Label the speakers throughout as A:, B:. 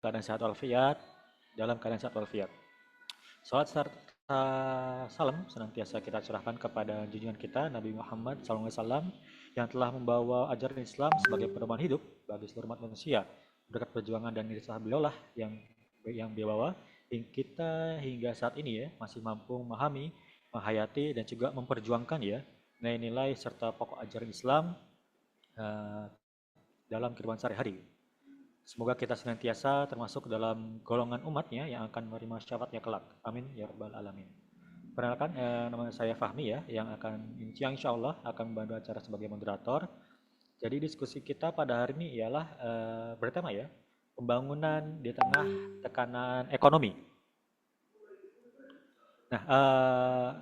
A: keadaan sehat walafiat, dalam keadaan sehat walafiat. Salat serta salam senantiasa kita curahkan kepada junjungan kita Nabi Muhammad SAW yang telah membawa ajaran Islam sebagai pedoman hidup bagi seluruh umat manusia. Berkat perjuangan dan nilai beliau lah yang dia bawa, kita hingga saat ini ya masih mampu memahami, menghayati dan juga memperjuangkan ya nilai-nilai serta pokok ajaran Islam eh, dalam kehidupan sehari-hari. Semoga kita senantiasa termasuk dalam golongan umatnya yang akan menerima syafaatnya kelak. Amin ya rabbal alamin. Perkenalkan, nama saya Fahmi ya, yang insya Allah akan membantu acara sebagai moderator. Jadi diskusi kita pada hari ini ialah bertema ya, pembangunan di tengah tekanan ekonomi. Nah,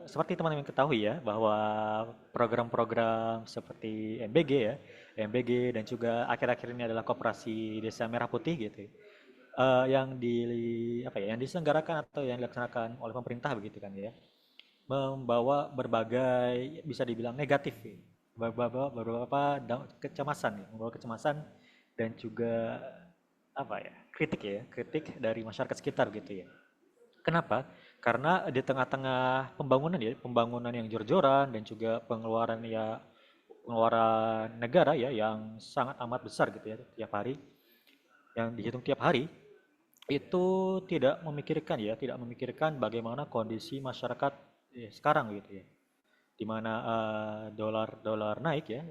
A: seperti teman-teman ketahui ya, bahwa program-program seperti MBG ya, MBG dan juga akhir-akhir ini adalah Koperasi Desa Merah Putih gitu, yang yang diselenggarakan atau yang dilaksanakan oleh pemerintah begitu kan ya, membawa berbagai bisa dibilang negatif, ya. Beberapa kecemasan, ya, membawa kecemasan dan juga kritik dari masyarakat sekitar gitu ya. Kenapa? Karena di tengah-tengah pembangunan ya, pembangunan yang jor-joran dan juga pengeluaran negara ya yang sangat amat besar gitu ya tiap hari, yang dihitung tiap hari, itu tidak memikirkan bagaimana kondisi masyarakat sekarang gitu ya, di mana dolar naik ya,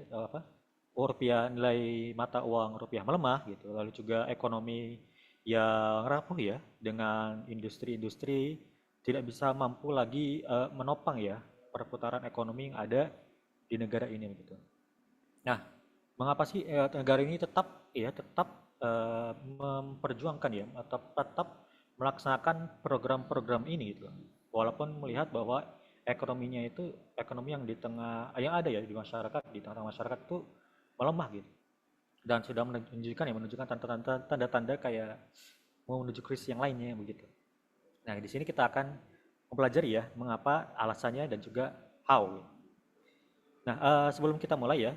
A: rupiah, nilai mata uang rupiah melemah gitu, lalu juga ekonomi yang rapuh ya, dengan industri-industri tidak bisa mampu lagi menopang ya perputaran ekonomi yang ada di negara ini begitu. Nah, mengapa sih negara ini tetap memperjuangkan ya atau tetap melaksanakan program-program ini gitu. Walaupun melihat bahwa ekonominya itu ekonomi yang di tengah yang ada ya di masyarakat, di tengah masyarakat itu melemah gitu. Dan sudah menunjukkan tanda-tanda kayak mau menuju krisis yang lainnya begitu. Nah, di sini kita akan mempelajari ya mengapa alasannya dan juga how. Nah, sebelum kita mulai ya,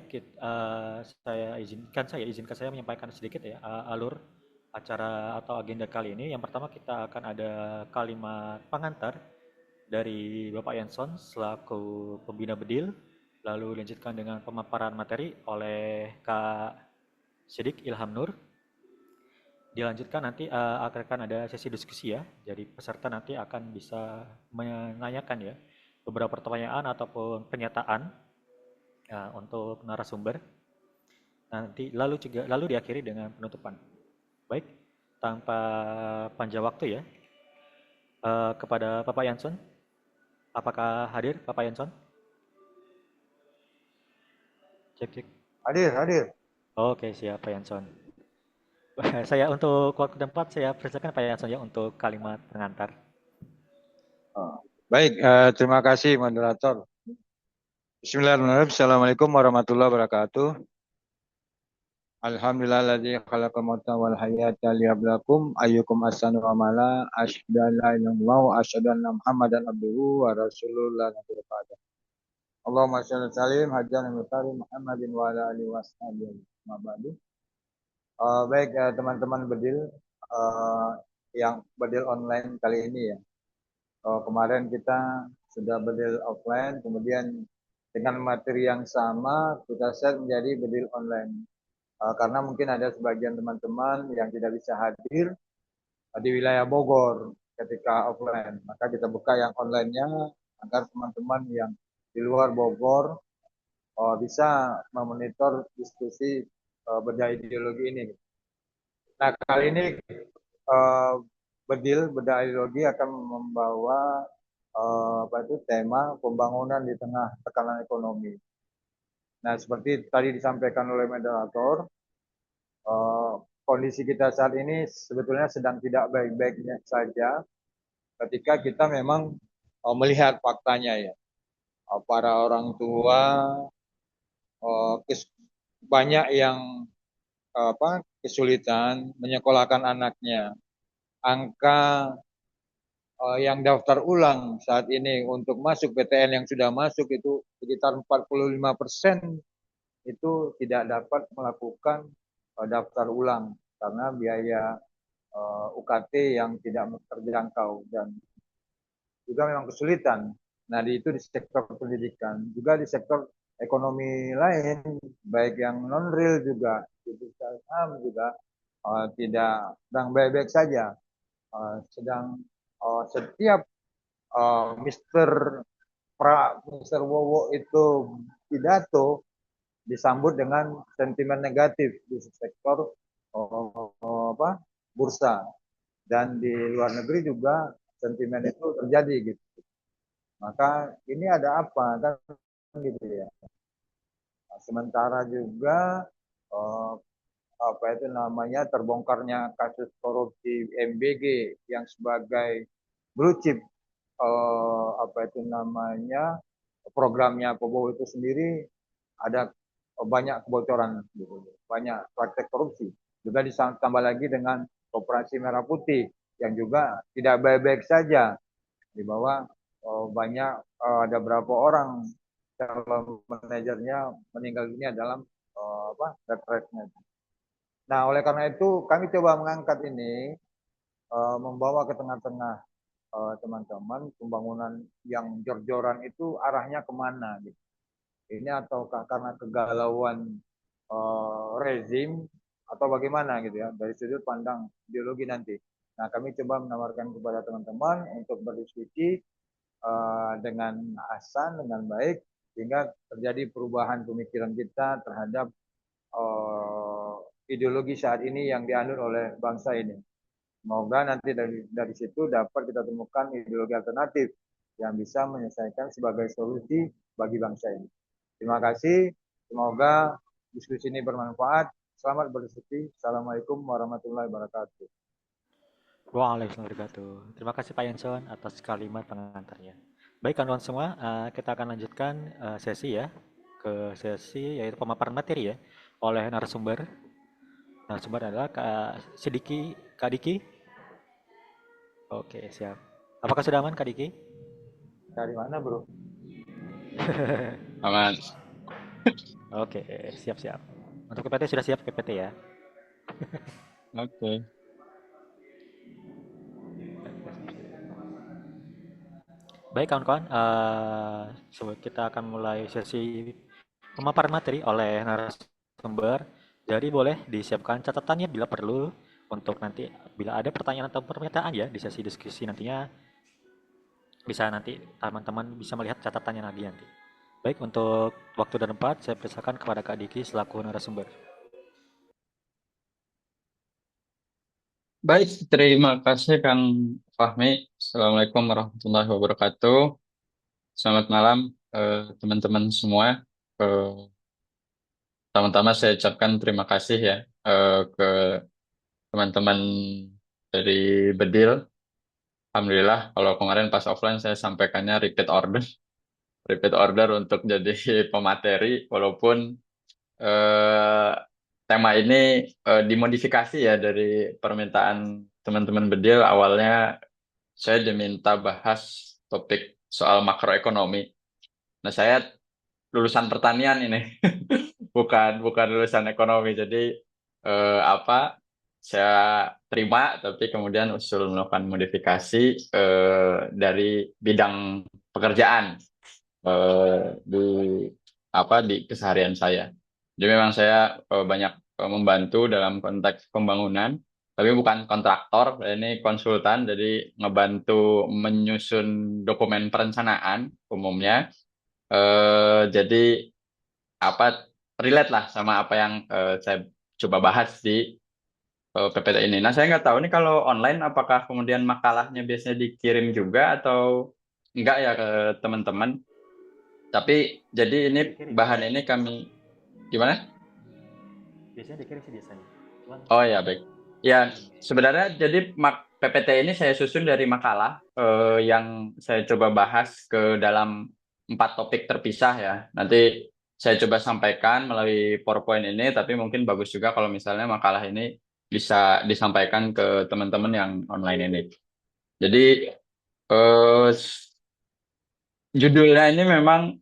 A: saya izinkan saya menyampaikan sedikit ya alur acara atau agenda kali ini. Yang pertama kita akan ada kalimat pengantar dari Bapak Yanson selaku pembina bedil, lalu dilanjutkan dengan pemaparan materi oleh Kak Sidik Ilham Nur. Dilanjutkan nanti akan ada sesi diskusi ya. Jadi peserta nanti akan bisa menanyakan ya beberapa pertanyaan ataupun pernyataan ya, untuk narasumber. Lalu diakhiri dengan penutupan. Baik, tanpa panjang waktu ya, kepada Bapak Yanson, apakah hadir Bapak Yanson? Cek cek.
B: Hadir, hadir.
A: Oke, siap Pak Yanson. Saya untuk waktu tempat saya persilakan Pak Yanson ya untuk kalimat pengantar.
B: Oh, baik, terima kasih moderator. Bismillahirrahmanirrahim. Assalamualaikum warahmatullahi wabarakatuh. Alhamdulillahilladzi khalaqal mauta wal hayata liyabluwakum ayyukum ahsanu amala. Asyhadu an la ilaha illallah wa asyhadu anna Muhammadan abduhu wa rasuluhu la nabiyya ba'da. Allahumma shalli wa sallim hajjan Muhammadin wa ala alihi washabihi wa ba'du. Baik, teman-teman bedil eh, yang bedil online kali ini ya. Kemarin kita sudah bedil offline, kemudian dengan materi yang sama kita set menjadi bedil online. Karena mungkin ada sebagian teman-teman yang tidak bisa hadir di wilayah Bogor ketika offline. Maka kita buka yang online-nya agar teman-teman yang di luar Bogor bisa memonitor diskusi bedah ideologi ini. Nah, kali ini uh, bedah ideologi akan membawa tema pembangunan di tengah tekanan ekonomi. Nah, seperti tadi disampaikan oleh moderator, uh, kondisi kita saat ini sebetulnya sedang tidak baik-baiknya saja ketika kita memang melihat faktanya ya. Para orang tua uh, banyak yang kesulitan menyekolahkan anaknya. Angka yang daftar ulang saat ini untuk masuk PTN yang sudah masuk itu sekitar 45% itu tidak dapat melakukan daftar ulang karena biaya UKT yang tidak terjangkau dan juga memang kesulitan. Nah, itu di sektor pendidikan, juga di sektor ekonomi lain, baik yang non real juga, itu saham juga tidak sedang baik-baik saja. Sedang setiap Mister Wowo itu pidato disambut dengan sentimen negatif di sektor bursa dan di luar negeri juga sentimen itu terjadi gitu. Maka ini ada apa kan gitu ya. Nah, sementara juga eh, apa itu namanya terbongkarnya kasus korupsi MBG yang sebagai blue chip apa itu namanya programnya Prabowo itu sendiri ada banyak kebocoran gitu, banyak praktek korupsi. Juga ditambah lagi dengan operasi merah putih yang juga tidak baik-baik saja di bawah banyak ada berapa orang calon manajernya meninggal dunia dalam retretnya. Nah, oleh karena itu kami coba mengangkat ini membawa ke tengah-tengah teman-teman pembangunan yang jor-joran itu arahnya kemana gitu. Ini ataukah karena kegalauan rezim atau bagaimana gitu ya dari sudut pandang ideologi nanti. Nah, kami coba menawarkan kepada teman-teman untuk berdiskusi dengan asan, dengan baik, sehingga terjadi perubahan pemikiran kita terhadap ideologi saat ini yang dianut oleh bangsa ini. Semoga nanti dari situ dapat kita temukan ideologi alternatif yang bisa menyelesaikan sebagai solusi bagi bangsa ini. Terima kasih. Semoga diskusi ini bermanfaat. Selamat berdiskusi. Assalamualaikum warahmatullahi wabarakatuh.
A: Waalaikumsalam warahmatullahi wabarakatuh. Terima kasih Pak Yanson atas kalimat pengantarnya. Baik kawan-kawan semua, kita akan lanjutkan sesi ya ke sesi yaitu pemaparan materi ya oleh narasumber. Narasumber adalah Kak Diki. Oke, siap. Apakah sudah aman Kak Diki?
B: Dari mana, bro?
C: Aman.
A: Oke, siap-siap. Untuk PPT sudah siap PPT ya.
C: Oke.
A: Baik kawan-kawan, kita akan mulai sesi pemaparan materi oleh narasumber. Jadi boleh disiapkan catatannya bila perlu untuk nanti bila ada pertanyaan atau pernyataan ya di sesi diskusi nantinya bisa nanti teman-teman bisa melihat catatannya lagi nanti. Baik, untuk waktu dan tempat saya persilakan kepada Kak Diki selaku narasumber.
C: Baik, terima kasih Kang Fahmi. Assalamualaikum warahmatullahi wabarakatuh. Selamat malam teman-teman semua. Pertama-tama saya ucapkan terima kasih ya ke teman-teman dari Bedil. Alhamdulillah, kalau kemarin pas offline saya sampaikannya repeat order. Repeat order untuk jadi pemateri, walaupun eh, tema ini dimodifikasi ya dari permintaan teman-teman Bedil. Awalnya saya diminta bahas topik soal makroekonomi. Nah, saya lulusan pertanian ini, bukan lulusan ekonomi. Jadi apa? Saya terima, tapi kemudian usul melakukan modifikasi dari bidang pekerjaan di di keseharian saya. Jadi memang saya banyak membantu dalam konteks pembangunan, tapi bukan kontraktor, ini konsultan, jadi ngebantu menyusun dokumen perencanaan umumnya. Jadi apa relate lah sama apa yang saya coba bahas di PPT ini. Nah, saya nggak tahu nih kalau online apakah kemudian makalahnya biasanya dikirim juga atau enggak ya ke teman-teman. Tapi jadi ini
A: Biasanya dikirim.
C: bahan ini kami gimana?
A: Biasanya dikirim sih biasanya. Cuman
C: Oh ya, baik. Ya, sebenarnya jadi PPT ini saya susun dari makalah yang saya coba bahas ke dalam 4 topik terpisah ya. Nanti saya coba sampaikan melalui PowerPoint ini, tapi mungkin bagus juga kalau misalnya makalah ini bisa disampaikan ke teman-teman yang online ini. Jadi judulnya ini memang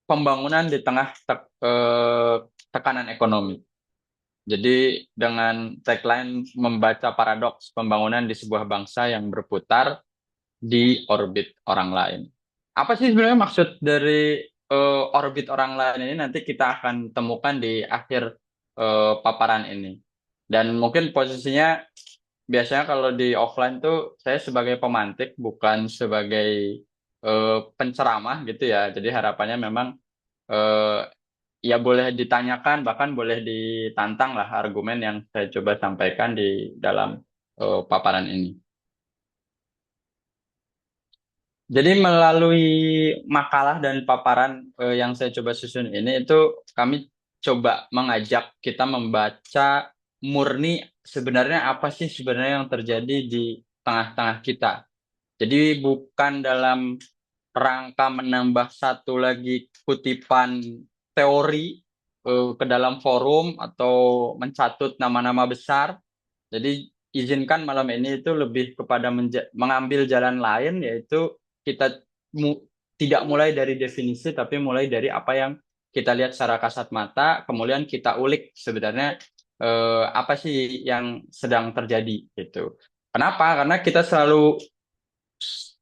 C: pembangunan di tengah tekanan ekonomi. Jadi dengan tagline membaca paradoks pembangunan di sebuah bangsa yang berputar di orbit orang lain. Apa sih sebenarnya maksud dari orbit orang lain ini nanti kita akan temukan di akhir paparan ini. Dan mungkin posisinya biasanya kalau di offline tuh saya sebagai pemantik bukan sebagai penceramah gitu ya. Jadi harapannya memang eh, ya boleh ditanyakan bahkan boleh ditantang lah argumen yang saya coba sampaikan di dalam paparan ini. Jadi melalui makalah dan paparan yang saya coba susun ini itu kami coba mengajak kita membaca murni sebenarnya apa sih sebenarnya yang terjadi di tengah-tengah kita. Jadi bukan dalam rangka menambah satu lagi kutipan teori ke dalam forum atau mencatut nama-nama besar. Jadi izinkan malam ini itu lebih kepada mengambil jalan lain yaitu kita tidak mulai dari definisi tapi mulai dari apa yang kita lihat secara kasat mata, kemudian kita ulik sebenarnya apa sih yang sedang terjadi gitu. Kenapa? Karena kita selalu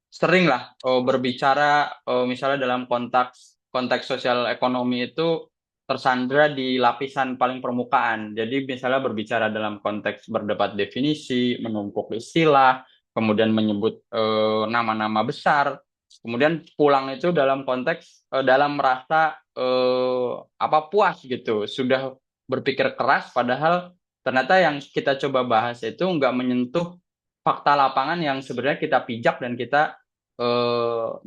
C: sering lah berbicara misalnya dalam konteks konteks sosial ekonomi itu tersandra di lapisan paling permukaan. Jadi misalnya berbicara dalam konteks berdebat definisi, menumpuk istilah, kemudian menyebut nama-nama besar, kemudian pulang itu dalam konteks dalam merasa apa puas gitu, sudah berpikir keras padahal ternyata yang kita coba bahas itu nggak menyentuh fakta lapangan yang sebenarnya kita pijak dan kita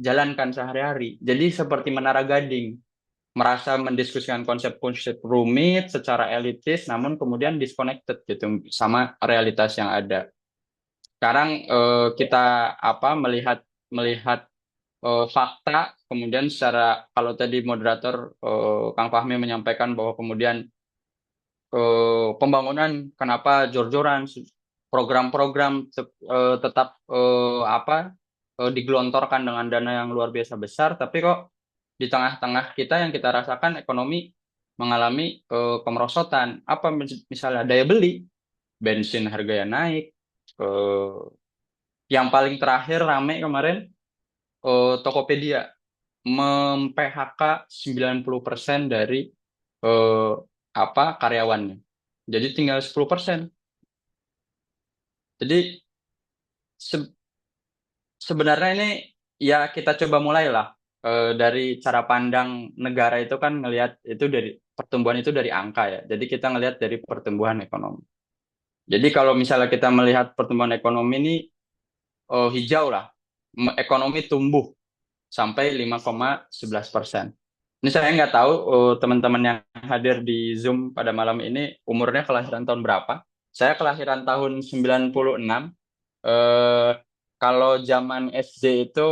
C: jalankan sehari-hari. Jadi seperti menara gading, merasa mendiskusikan konsep-konsep rumit secara elitis, namun kemudian disconnected gitu sama realitas yang ada. Sekarang kita apa melihat melihat fakta, kemudian secara kalau tadi moderator Kang Fahmi menyampaikan bahwa kemudian pembangunan kenapa jor-joran program-program tetap digelontorkan dengan dana yang luar biasa besar tapi kok di tengah-tengah kita yang kita rasakan ekonomi mengalami kemerosotan apa misalnya daya beli bensin harganya naik eh, yang paling terakhir rame kemarin Tokopedia mem-PHK 90% dari eh, karyawannya. Jadi tinggal 10%. Jadi se- sebenarnya ini ya kita coba mulailah dari cara pandang negara itu kan ngelihat itu dari pertumbuhan itu dari angka ya. Jadi kita ngelihat dari pertumbuhan ekonomi. Jadi kalau misalnya kita melihat pertumbuhan ekonomi ini hijau lah, ekonomi tumbuh sampai 5,11%. Ini saya nggak tahu teman-teman yang hadir di Zoom pada malam ini umurnya kelahiran tahun berapa. Saya kelahiran tahun 96. Eh, Kalau zaman SD itu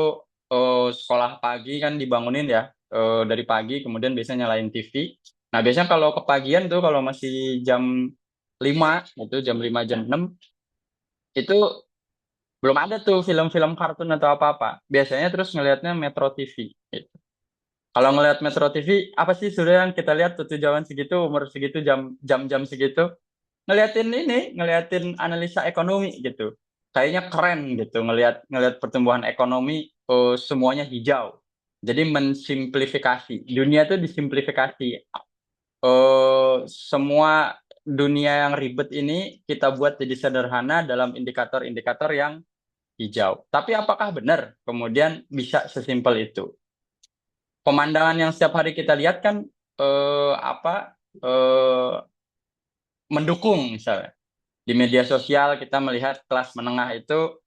C: sekolah pagi kan dibangunin ya dari pagi, kemudian biasanya nyalain TV. Nah biasanya kalau kepagian tuh kalau masih jam 5 itu jam 5 jam 6 itu belum ada tuh film-film kartun atau apa-apa. Biasanya terus ngelihatnya Metro TV. Gitu. Kalau ngelihat Metro TV, apa sih sudah yang kita lihat tuh zaman segitu, umur segitu, jam-jam segitu, ngeliatin ini, ngeliatin analisa ekonomi gitu. Kayaknya keren gitu, ngelihat ngelihat pertumbuhan ekonomi, semuanya hijau. Jadi mensimplifikasi. Dunia itu disimplifikasi. Semua dunia yang ribet ini kita buat jadi sederhana dalam indikator-indikator yang hijau. Tapi apakah benar kemudian bisa sesimpel itu? Pemandangan yang setiap hari kita lihat kan eh, apa eh, mendukung misalnya di media sosial kita melihat kelas menengah itu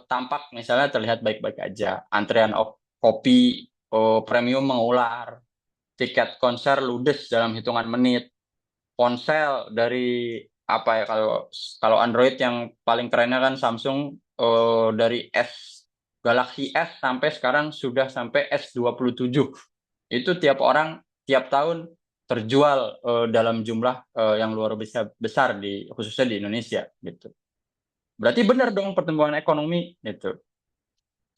C: tampak misalnya terlihat baik-baik aja antrian kopi premium mengular tiket konser ludes dalam hitungan menit ponsel dari apa ya kalau kalau Android yang paling kerennya kan Samsung dari Galaxy S sampai sekarang sudah sampai S27 itu tiap orang tiap tahun terjual dalam jumlah yang luar biasa besar di khususnya di Indonesia gitu. Berarti benar dong pertumbuhan ekonomi gitu.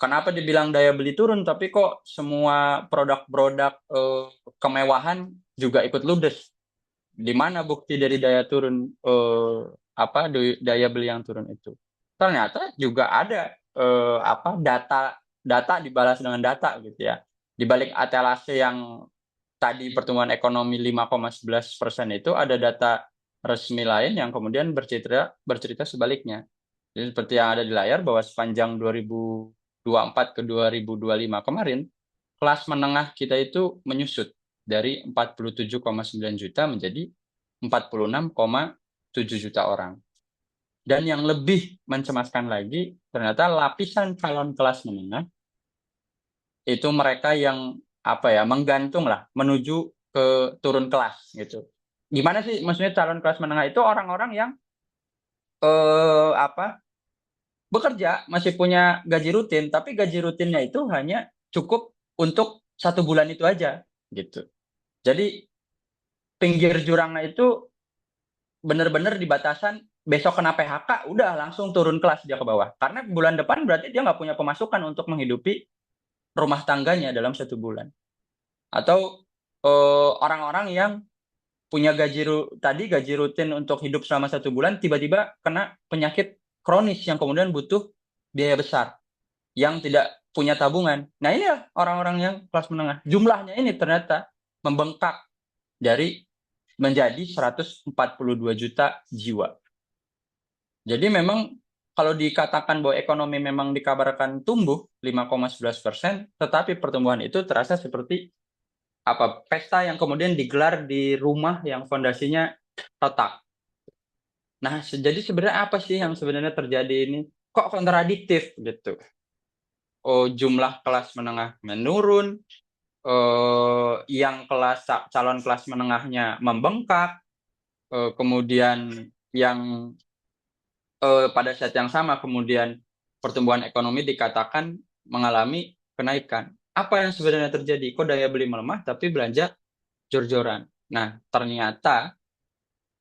C: Kenapa dibilang daya beli turun tapi kok semua produk-produk kemewahan juga ikut ludes di mana bukti dari daya turun daya beli yang turun itu? Ternyata juga ada data dibalas dengan data gitu ya. Di balik atelase yang tadi pertumbuhan ekonomi 5,11% itu ada data resmi lain yang kemudian bercerita sebaliknya. Jadi seperti yang ada di layar bahwa sepanjang 2024 ke 2025 kemarin, kelas menengah kita itu menyusut dari 47,9 juta menjadi 46,7 juta orang. Dan yang lebih mencemaskan lagi, ternyata lapisan calon kelas menengah itu mereka yang menggantung lah menuju ke turun kelas gitu. Gimana sih maksudnya calon kelas menengah itu orang-orang yang eh apa bekerja masih punya gaji rutin, tapi gaji rutinnya itu hanya cukup untuk 1 bulan itu aja gitu. Jadi pinggir jurangnya itu benar-benar di batasan besok kena PHK udah langsung turun kelas dia ke bawah. Karena bulan depan berarti dia nggak punya pemasukan untuk menghidupi rumah tangganya dalam 1 bulan. Atau orang-orang yang punya gaji rutin untuk hidup selama 1 bulan tiba-tiba kena penyakit kronis yang kemudian butuh biaya besar yang tidak punya tabungan. Nah ini ya orang-orang yang kelas menengah. Jumlahnya ini ternyata membengkak dari menjadi 142 juta jiwa. Jadi memang kalau dikatakan bahwa ekonomi memang dikabarkan tumbuh 5,11%, tetapi pertumbuhan itu terasa seperti pesta yang kemudian digelar di rumah yang fondasinya retak. Nah, jadi sebenarnya apa sih yang sebenarnya terjadi ini? Kok kontradiktif gitu? Jumlah kelas menengah menurun, yang calon kelas menengahnya membengkak, kemudian yang pada saat yang sama kemudian pertumbuhan ekonomi dikatakan mengalami kenaikan. Apa yang sebenarnya terjadi? Kok daya beli melemah tapi belanja jor-joran? Nah, ternyata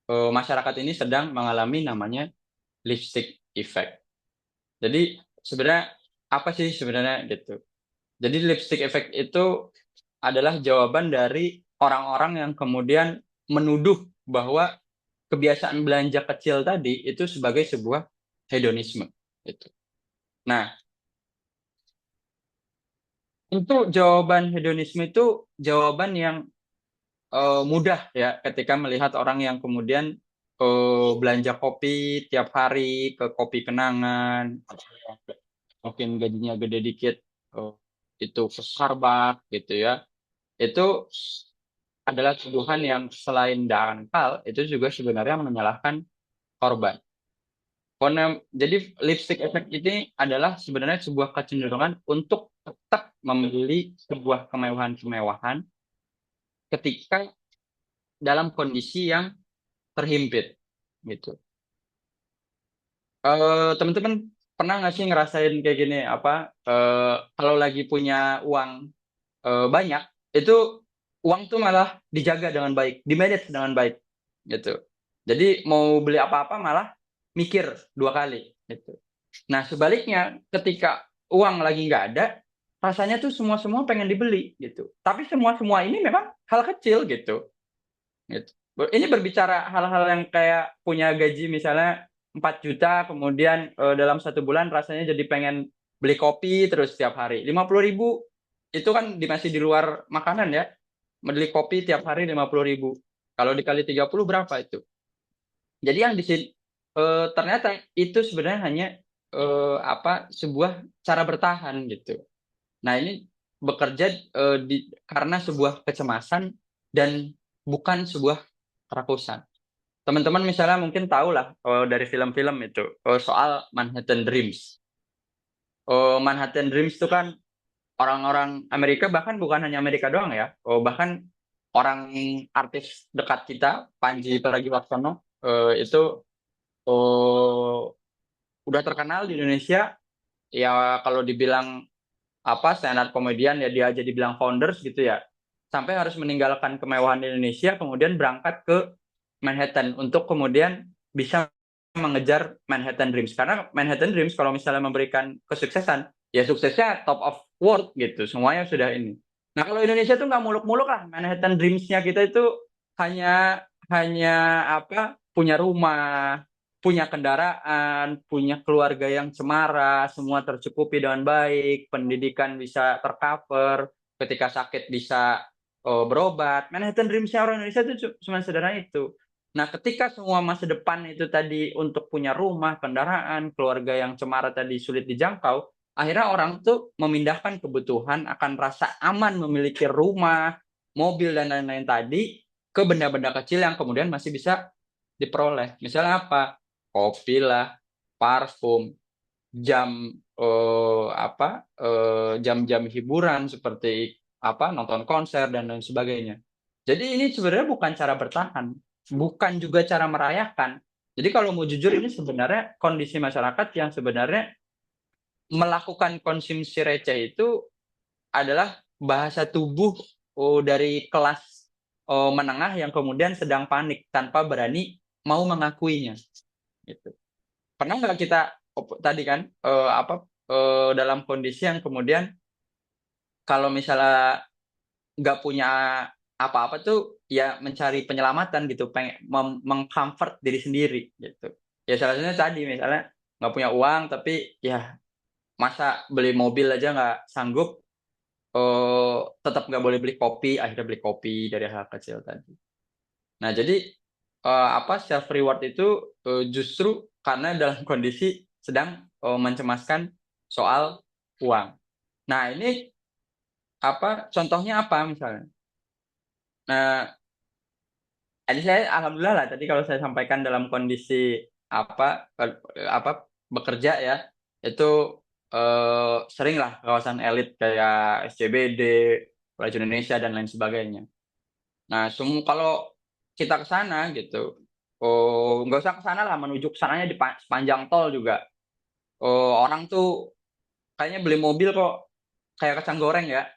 C: masyarakat ini sedang mengalami namanya lipstick effect. Jadi sebenarnya apa sih sebenarnya gitu? Jadi lipstick effect itu adalah jawaban dari orang-orang yang kemudian menuduh bahwa kebiasaan belanja kecil tadi itu sebagai sebuah hedonisme. Gitu. Nah, untuk jawaban hedonisme itu jawaban yang mudah ya ketika melihat orang yang kemudian belanja kopi tiap hari ke kopi kenangan, mungkin gajinya gede dikit, eh, itu ke Starbucks gitu ya. Itu adalah tuduhan yang selain dangkal, itu juga sebenarnya menyalahkan korban. Jadi lipstick effect ini adalah sebenarnya sebuah kecenderungan untuk tetap membeli sebuah kemewahan-kemewahan ketika dalam kondisi yang terhimpit gitu. Teman-teman pernah nggak sih ngerasain kayak gini kalau lagi punya uang banyak itu uang tuh malah dijaga dengan baik, dimanage dengan baik gitu. Jadi mau beli apa-apa malah mikir 2 kali gitu. Nah sebaliknya ketika uang lagi nggak ada, rasanya tuh semua pengen dibeli gitu. Tapi semua ini memang hal kecil gitu. Gitu. Ini berbicara hal-hal yang kayak punya gaji misalnya 4 juta, kemudian dalam 1 bulan rasanya jadi pengen beli kopi terus setiap hari. 50.000 itu kan masih di luar makanan ya. Beli kopi tiap hari 50.000. Kalau dikali 30 berapa itu? Jadi yang di sini ternyata itu sebenarnya hanya sebuah cara bertahan gitu. Nah ini bekerja karena sebuah kecemasan dan bukan sebuah kerakusan. Teman-teman misalnya mungkin tahu lah dari film-film itu soal Manhattan Dreams. Manhattan Dreams itu kan orang-orang Amerika, bahkan bukan hanya Amerika doang ya, bahkan orang artis dekat kita Panji Pragiwaksono itu udah terkenal di Indonesia ya. Kalau dibilang stand up komedian ya dia jadi bilang founders gitu ya, sampai harus meninggalkan kemewahan Indonesia kemudian berangkat ke Manhattan untuk kemudian bisa mengejar Manhattan Dreams. Karena Manhattan Dreams kalau misalnya memberikan kesuksesan ya suksesnya top of world gitu, semuanya sudah ini. Nah kalau Indonesia tuh nggak muluk-muluk lah, Manhattan Dreams-nya kita itu hanya hanya punya rumah, punya kendaraan, punya keluarga yang cemara, semua tercukupi dengan baik, pendidikan bisa tercover, ketika sakit bisa berobat. Manhattan Dreams-nya orang Indonesia itu cuma sederhana itu. Nah, ketika semua masa depan itu tadi untuk punya rumah, kendaraan, keluarga yang cemara tadi sulit dijangkau, akhirnya orang tuh memindahkan kebutuhan akan rasa aman memiliki rumah, mobil, dan lain-lain tadi ke benda-benda kecil yang kemudian masih bisa diperoleh. Misalnya apa? Kopi lah, parfum, jam jam-jam hiburan seperti nonton konser dan lain sebagainya. Jadi ini sebenarnya bukan cara bertahan, bukan juga cara merayakan. Jadi kalau mau jujur ini sebenarnya kondisi masyarakat yang sebenarnya melakukan konsumsi receh itu adalah bahasa tubuh dari kelas menengah yang kemudian sedang panik tanpa berani mau mengakuinya. Gitu. Pernah nggak kita tadi kan dalam kondisi yang kemudian kalau misalnya nggak punya apa-apa tuh ya mencari penyelamatan gitu, pengen mengcomfort diri sendiri gitu. Ya salah satunya tadi misalnya nggak punya uang tapi ya masa beli mobil aja nggak sanggup, tetap nggak boleh beli kopi, akhirnya beli kopi dari hal kecil tadi. Nah, jadi self reward itu justru karena dalam kondisi sedang mencemaskan soal uang. Nah, ini contohnya apa misalnya? Nah, ini saya alhamdulillah lah tadi kalau saya sampaikan dalam kondisi bekerja ya, itu sering lah kawasan elit kayak SCBD, Plaza Indonesia dan lain sebagainya. Nah, semua kalau kita ke sana gitu, nggak usah ke sana lah, menuju ke sananya di sepanjang tol juga. Orang tuh kayaknya beli mobil kok kayak kacang goreng ya.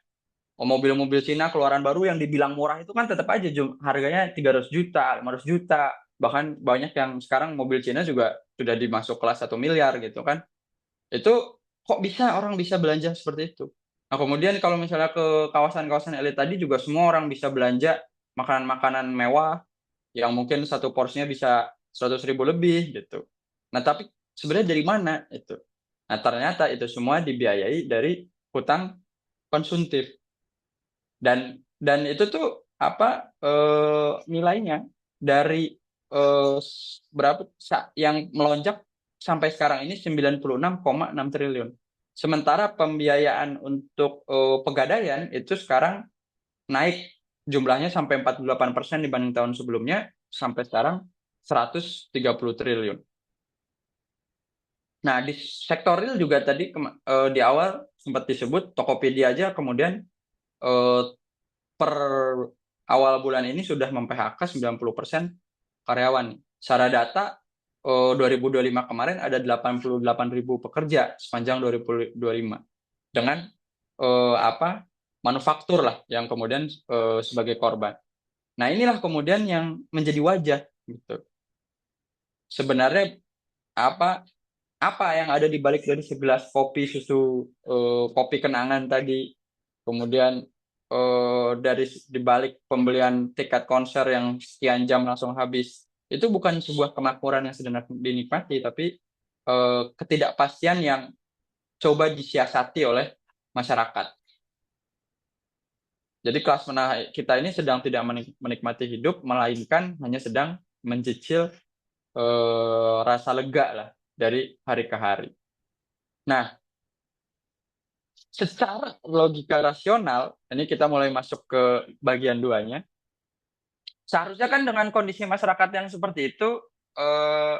C: Mobil-mobil Cina keluaran baru yang dibilang murah itu kan tetap aja harganya 300 juta, 500 juta. Bahkan banyak yang sekarang mobil Cina juga sudah dimasuk kelas 1 miliar gitu kan. Itu kok bisa orang bisa belanja seperti itu. Nah, kemudian kalau misalnya ke kawasan-kawasan elit tadi juga semua orang bisa belanja makanan-makanan mewah yang mungkin satu porsinya bisa 100.000 lebih gitu. Nah, tapi sebenarnya dari mana itu? Nah, ternyata itu semua dibiayai dari hutang konsumtif. Dan itu tuh nilainya dari berapa yang melonjak sampai sekarang ini 96,6 triliun. Sementara pembiayaan untuk pegadaian itu sekarang naik jumlahnya sampai 48% dibanding tahun sebelumnya, sampai sekarang 130 triliun. Nah, di sektor real juga tadi di awal sempat disebut Tokopedia aja kemudian eh, per awal bulan ini sudah mem-PHK 90% karyawan. Secara data 2025 kemarin ada 88.000 pekerja sepanjang 2025 dengan manufaktur lah yang kemudian sebagai korban. Nah, inilah kemudian yang menjadi wajah gitu. Sebenarnya apa apa yang ada di balik dari segelas kopi susu kopi kenangan tadi, kemudian dari di balik pembelian tiket konser yang sekian jam langsung habis, itu bukan sebuah kemakmuran yang sedang dinikmati, tapi ketidakpastian yang coba disiasati oleh masyarakat. Jadi kelas menengah kita ini sedang tidak menikmati hidup, melainkan hanya sedang mencicil rasa lega lah dari hari ke hari. Nah, secara logika rasional, ini kita mulai masuk ke bagian duanya. Seharusnya kan dengan kondisi masyarakat yang seperti itu, eh,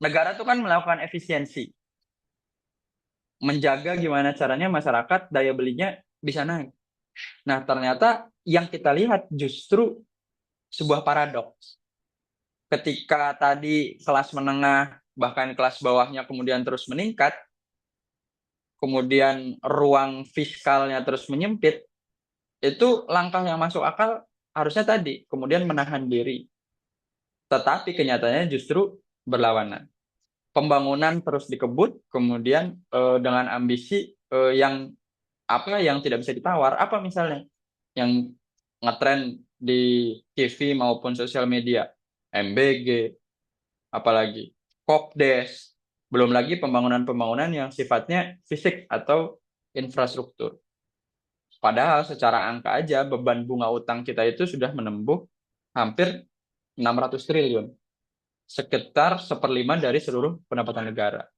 C: negara tuh kan melakukan efisiensi, menjaga gimana caranya masyarakat daya belinya bisa naik. Nah, ternyata yang kita lihat justru sebuah paradoks. Ketika tadi kelas menengah, bahkan kelas bawahnya kemudian terus meningkat, kemudian ruang fiskalnya terus menyempit, itu langkah yang masuk akal harusnya tadi, kemudian menahan diri. Tetapi kenyataannya justru berlawanan. Pembangunan terus dikebut, kemudian dengan ambisi yang tidak bisa ditawar. Apa misalnya yang ngetren di TV maupun sosial media? MBG, apalagi Kopdes, belum lagi pembangunan-pembangunan yang sifatnya fisik atau infrastruktur. Padahal secara angka aja beban bunga utang kita itu sudah menembus hampir 600 triliun, sekitar seperlima dari seluruh pendapatan negara.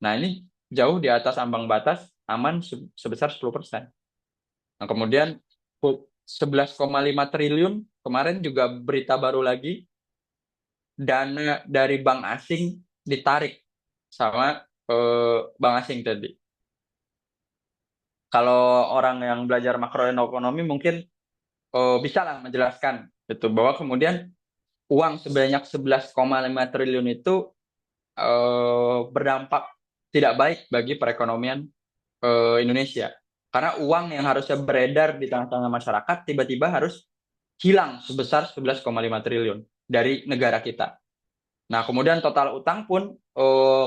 C: Nah, ini jauh di atas ambang batas aman sebesar 10%. Nah, kemudian 11,5 triliun kemarin juga berita baru lagi, dana dari bank asing ditarik sama bank asing tadi. Kalau orang yang belajar makroekonomi mungkin bisa lah menjelaskan itu bahwa kemudian uang sebanyak 11,5 triliun itu berdampak tidak baik bagi perekonomian Indonesia. Karena uang yang harusnya beredar di tengah-tengah masyarakat tiba-tiba harus hilang sebesar 11,5 triliun dari negara kita. Nah, kemudian total utang pun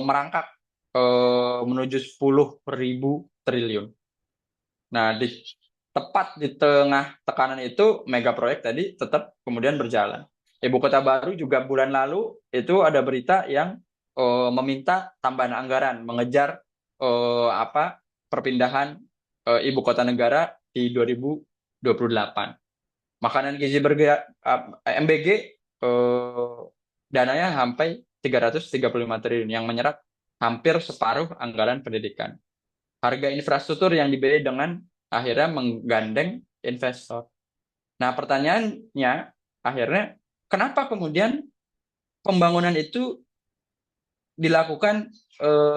C: merangkak menuju 10.000 triliun. Nah, tepat di tengah tekanan itu, mega proyek tadi tetap kemudian berjalan. Ibu kota baru juga bulan lalu itu ada berita yang meminta tambahan anggaran mengejar perpindahan ibu kota negara di 2028. Makanan gizi bergerak MBG dananya sampai 335 triliun yang menyerap hampir separuh anggaran pendidikan. Harga infrastruktur yang dibeli dengan akhirnya menggandeng investor. Nah, pertanyaannya akhirnya kenapa kemudian pembangunan itu dilakukan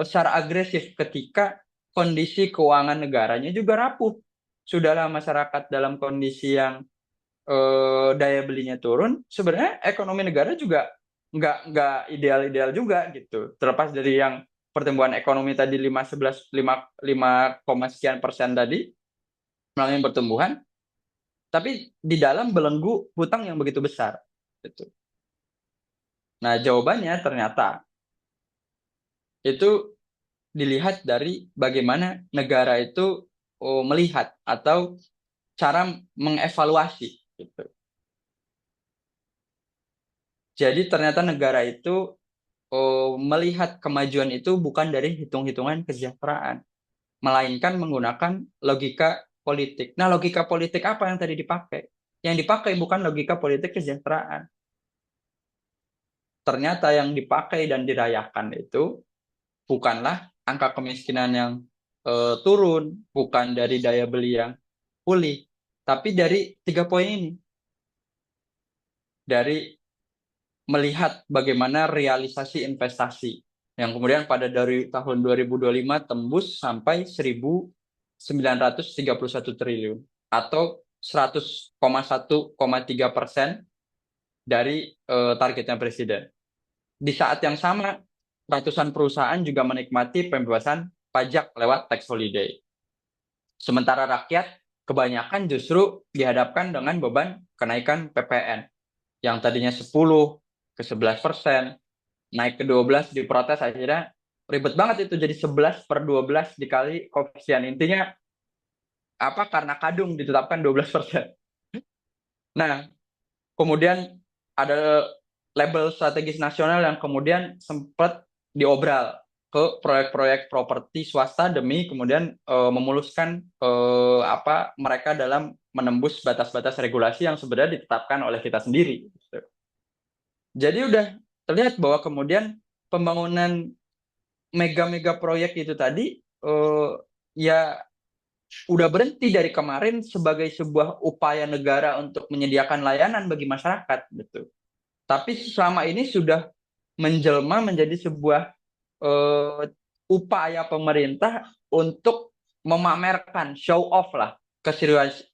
C: secara agresif ketika kondisi keuangan negaranya juga rapuh. Sudahlah masyarakat dalam kondisi yang daya belinya turun, sebenarnya ekonomi negara juga nggak ideal-ideal juga gitu. Terlepas dari yang pertumbuhan ekonomi tadi 5 sekian persen tadi melalui pertumbuhan, tapi di dalam belenggu hutang yang begitu besar. Gitu. Nah, jawabannya ternyata itu dilihat dari bagaimana negara itu melihat atau cara mengevaluasi. Gitu. Jadi ternyata negara itu melihat kemajuan itu bukan dari hitung-hitungan kesejahteraan, melainkan menggunakan logika politik. Nah, logika politik apa yang tadi dipakai? Yang dipakai bukan logika politik kesejahteraan. Ternyata yang dipakai dan dirayakan itu bukanlah angka kemiskinan yang turun, bukan dari daya beli yang pulih, tapi dari 3 poin ini. Dari melihat bagaimana realisasi investasi yang kemudian pada dari tahun 2025 tembus sampai 1.931 triliun atau 100,1,3% dari targetnya presiden. Di saat yang sama, ratusan perusahaan juga menikmati pembebasan pajak lewat tax holiday. Sementara rakyat kebanyakan justru dihadapkan dengan beban kenaikan PPN yang tadinya 10 ke 11%, naik ke 12 diprotes akhirnya ribet banget itu jadi 11/12 dikali koefisien. Intinya apa? Karena kadung ditetapkan 12%. Nah, kemudian ada label strategis nasional yang kemudian sempat diobral ke proyek-proyek properti swasta demi kemudian memuluskan mereka dalam menembus batas-batas regulasi yang sebenarnya ditetapkan oleh kita sendiri. Jadi udah terlihat bahwa kemudian pembangunan mega-mega proyek itu tadi ya udah berhenti dari kemarin sebagai sebuah upaya negara untuk menyediakan layanan bagi masyarakat, gitu. Tapi selama ini sudah menjelma menjadi sebuah upaya pemerintah untuk memamerkan, show off lah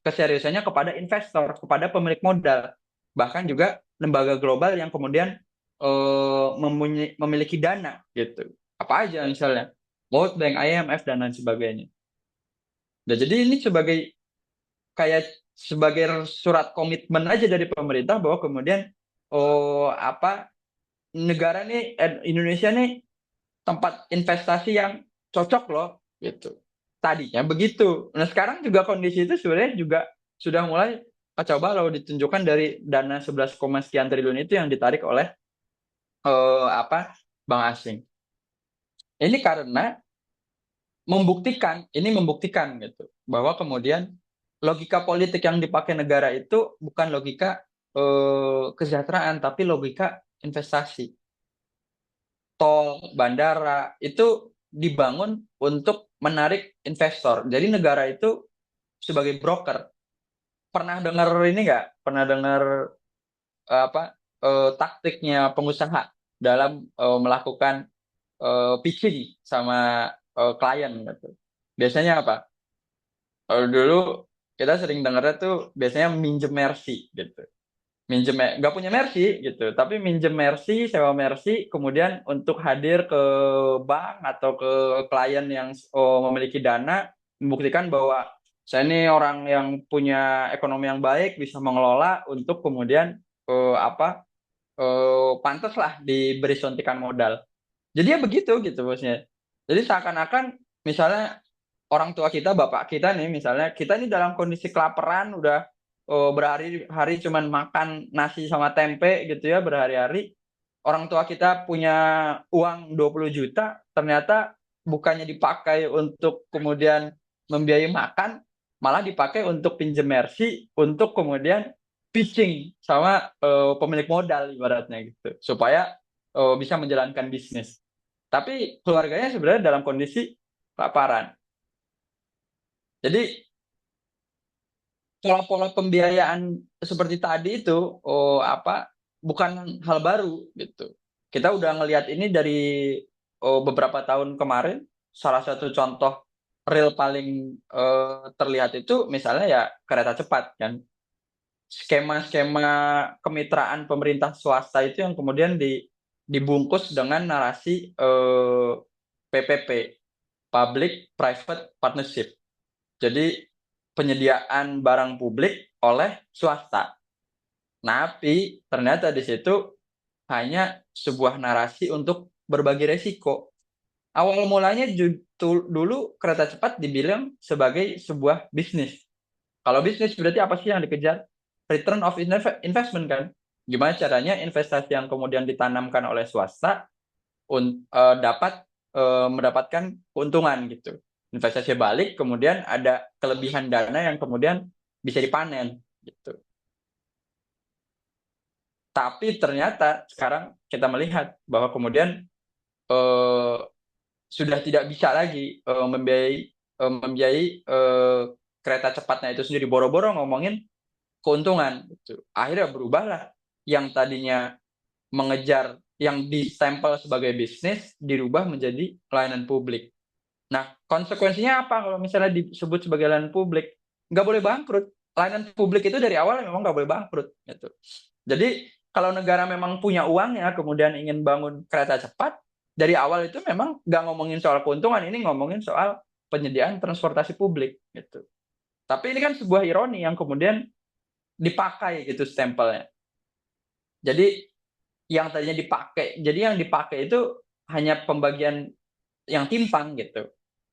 C: keseriusannya kepada investor, kepada pemilik modal, bahkan juga lembaga global yang kemudian memiliki dana, gitu. Apa aja misalnya World Bank, IMF dan lain sebagainya. Nah, jadi ini sebagai surat komitmen aja dari pemerintah bahwa kemudian negara nih Indonesia nih tempat investasi yang cocok loh, gitu. Tadinya begitu. Nah, sekarang juga kondisi itu sebenarnya juga sudah mulai kacau balau, ditunjukkan dari dana 11, sekian triliun itu yang ditarik oleh apa bank asing. Ini karena membuktikan gitu bahwa kemudian logika politik yang dipakai negara itu bukan logika kesejahteraan tapi logika investasi. Tol, bandara itu dibangun untuk menarik investor. Jadi negara itu sebagai broker. Pernah dengar ini nggak? Pernah dengar apa taktiknya pengusaha dalam melakukan pitching sama klien gitu. Biasanya apa? Kalau dulu kita sering dengarnya tuh biasanya minjem mercy gitu. Minjem nggak punya mercy gitu, tapi minjem mercy, sewa mercy, kemudian untuk hadir ke bank atau ke klien yang memiliki dana, membuktikan bahwa saya ini orang yang punya ekonomi yang baik, bisa mengelola untuk kemudian apa pantas lah diberi suntikan modal. Jadi ya begitu gitu bosnya. Jadi seakan-akan misalnya orang tua kita, bapak kita nih misalnya, kita ini dalam kondisi kelaparan, udah berhari-hari cuman makan nasi sama tempe gitu ya berhari-hari. Orang tua kita punya uang 20 juta, ternyata bukannya dipakai untuk kemudian membiayai makan, malah dipakai untuk pinjam mercy, untuk kemudian pitching sama pemilik modal ibaratnya gitu, supaya bisa menjalankan bisnis. Tapi keluarganya sebenarnya dalam kondisi kelaparan. Jadi pola-pola pembiayaan seperti tadi itu apa bukan hal baru gitu. Kita udah ngelihat ini dari beberapa tahun kemarin. Salah satu contoh real paling terlihat itu misalnya ya kereta cepat kan. Skema-skema kemitraan pemerintah swasta itu yang kemudian dibungkus dengan narasi PPP, Public Private Partnership. Jadi penyediaan barang publik oleh swasta. Tapi ternyata di situ hanya sebuah narasi untuk berbagi resiko. Awal mulanya dulu kereta cepat dibilang sebagai sebuah bisnis. Kalau bisnis berarti apa sih yang dikejar? Return of investment kan? Gimana caranya investasi yang kemudian ditanamkan oleh swasta dapat mendapatkan keuntungan gitu. Investasi balik, kemudian ada kelebihan dana yang kemudian bisa dipanen gitu. Tapi ternyata sekarang kita melihat bahwa kemudian sudah tidak bisa lagi membiayai kereta cepatnya itu sendiri, boro-boro ngomongin keuntungan gitu. Akhirnya berubahlah yang tadinya mengejar yang distempel sebagai bisnis dirubah menjadi layanan publik. Nah, konsekuensinya apa kalau misalnya disebut sebagai layanan publik? Nggak boleh bangkrut. Layanan publik itu dari awal memang nggak boleh bangkrut. Gitu. Jadi, kalau negara memang punya uangnya, kemudian ingin bangun kereta cepat, dari awal itu memang nggak ngomongin soal keuntungan, ini ngomongin soal penyediaan transportasi publik. Gitu. Tapi ini kan sebuah ironi yang kemudian dipakai gitu stempelnya. Jadi, yang tadinya dipakai, jadi yang dipakai itu hanya pembagian yang timpang gitu.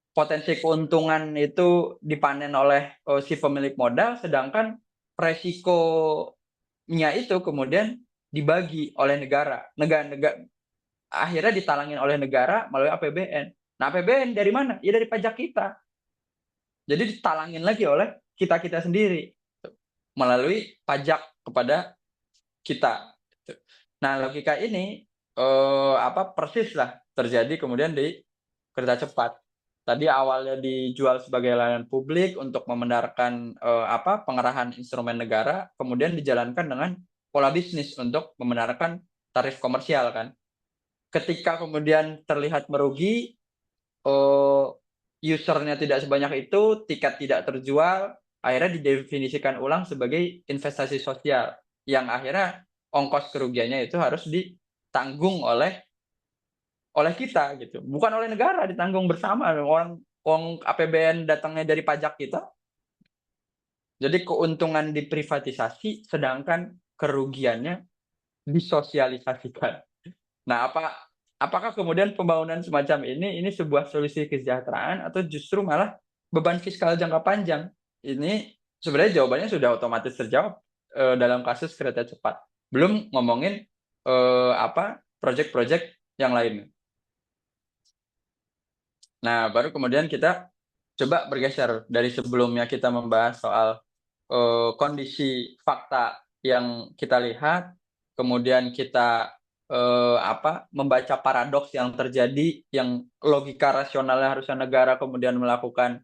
C: Potensi keuntungan itu dipanen oleh si pemilik modal, sedangkan resikonya itu kemudian dibagi oleh negara. Negara akhirnya ditalangin oleh negara melalui APBN. Nah, APBN dari mana? Ya dari pajak kita. Jadi ditalangin lagi oleh kita-kita sendiri melalui pajak kepada kita. Nah, logika ini apa persis lah terjadi kemudian di kereta cepat. Tadi awalnya dijual sebagai layanan publik untuk membenarkan apa pengerahan instrumen negara, kemudian dijalankan dengan pola bisnis untuk membenarkan tarif komersial kan. Ketika kemudian terlihat merugi, usernya tidak sebanyak itu, tiket tidak terjual, akhirnya didefinisikan ulang sebagai investasi sosial yang akhirnya ongkos kerugiannya itu harus ditanggung oleh kita gitu, bukan oleh negara, ditanggung bersama. Uang APBN datangnya dari pajak kita, jadi keuntungan diprivatisasi sedangkan kerugiannya disosialisasikan. Nah, apakah kemudian pembangunan semacam ini sebuah solusi kesejahteraan atau justru malah beban fiskal jangka panjang? Ini sebenarnya jawabannya sudah otomatis terjawab dalam kasus kereta cepat. Belum ngomongin apa project-project yang lain. Nah, baru kemudian kita coba bergeser dari sebelumnya kita membahas soal kondisi fakta yang kita lihat, kemudian kita membaca paradoks yang terjadi, yang logika rasionalnya harusnya negara kemudian melakukan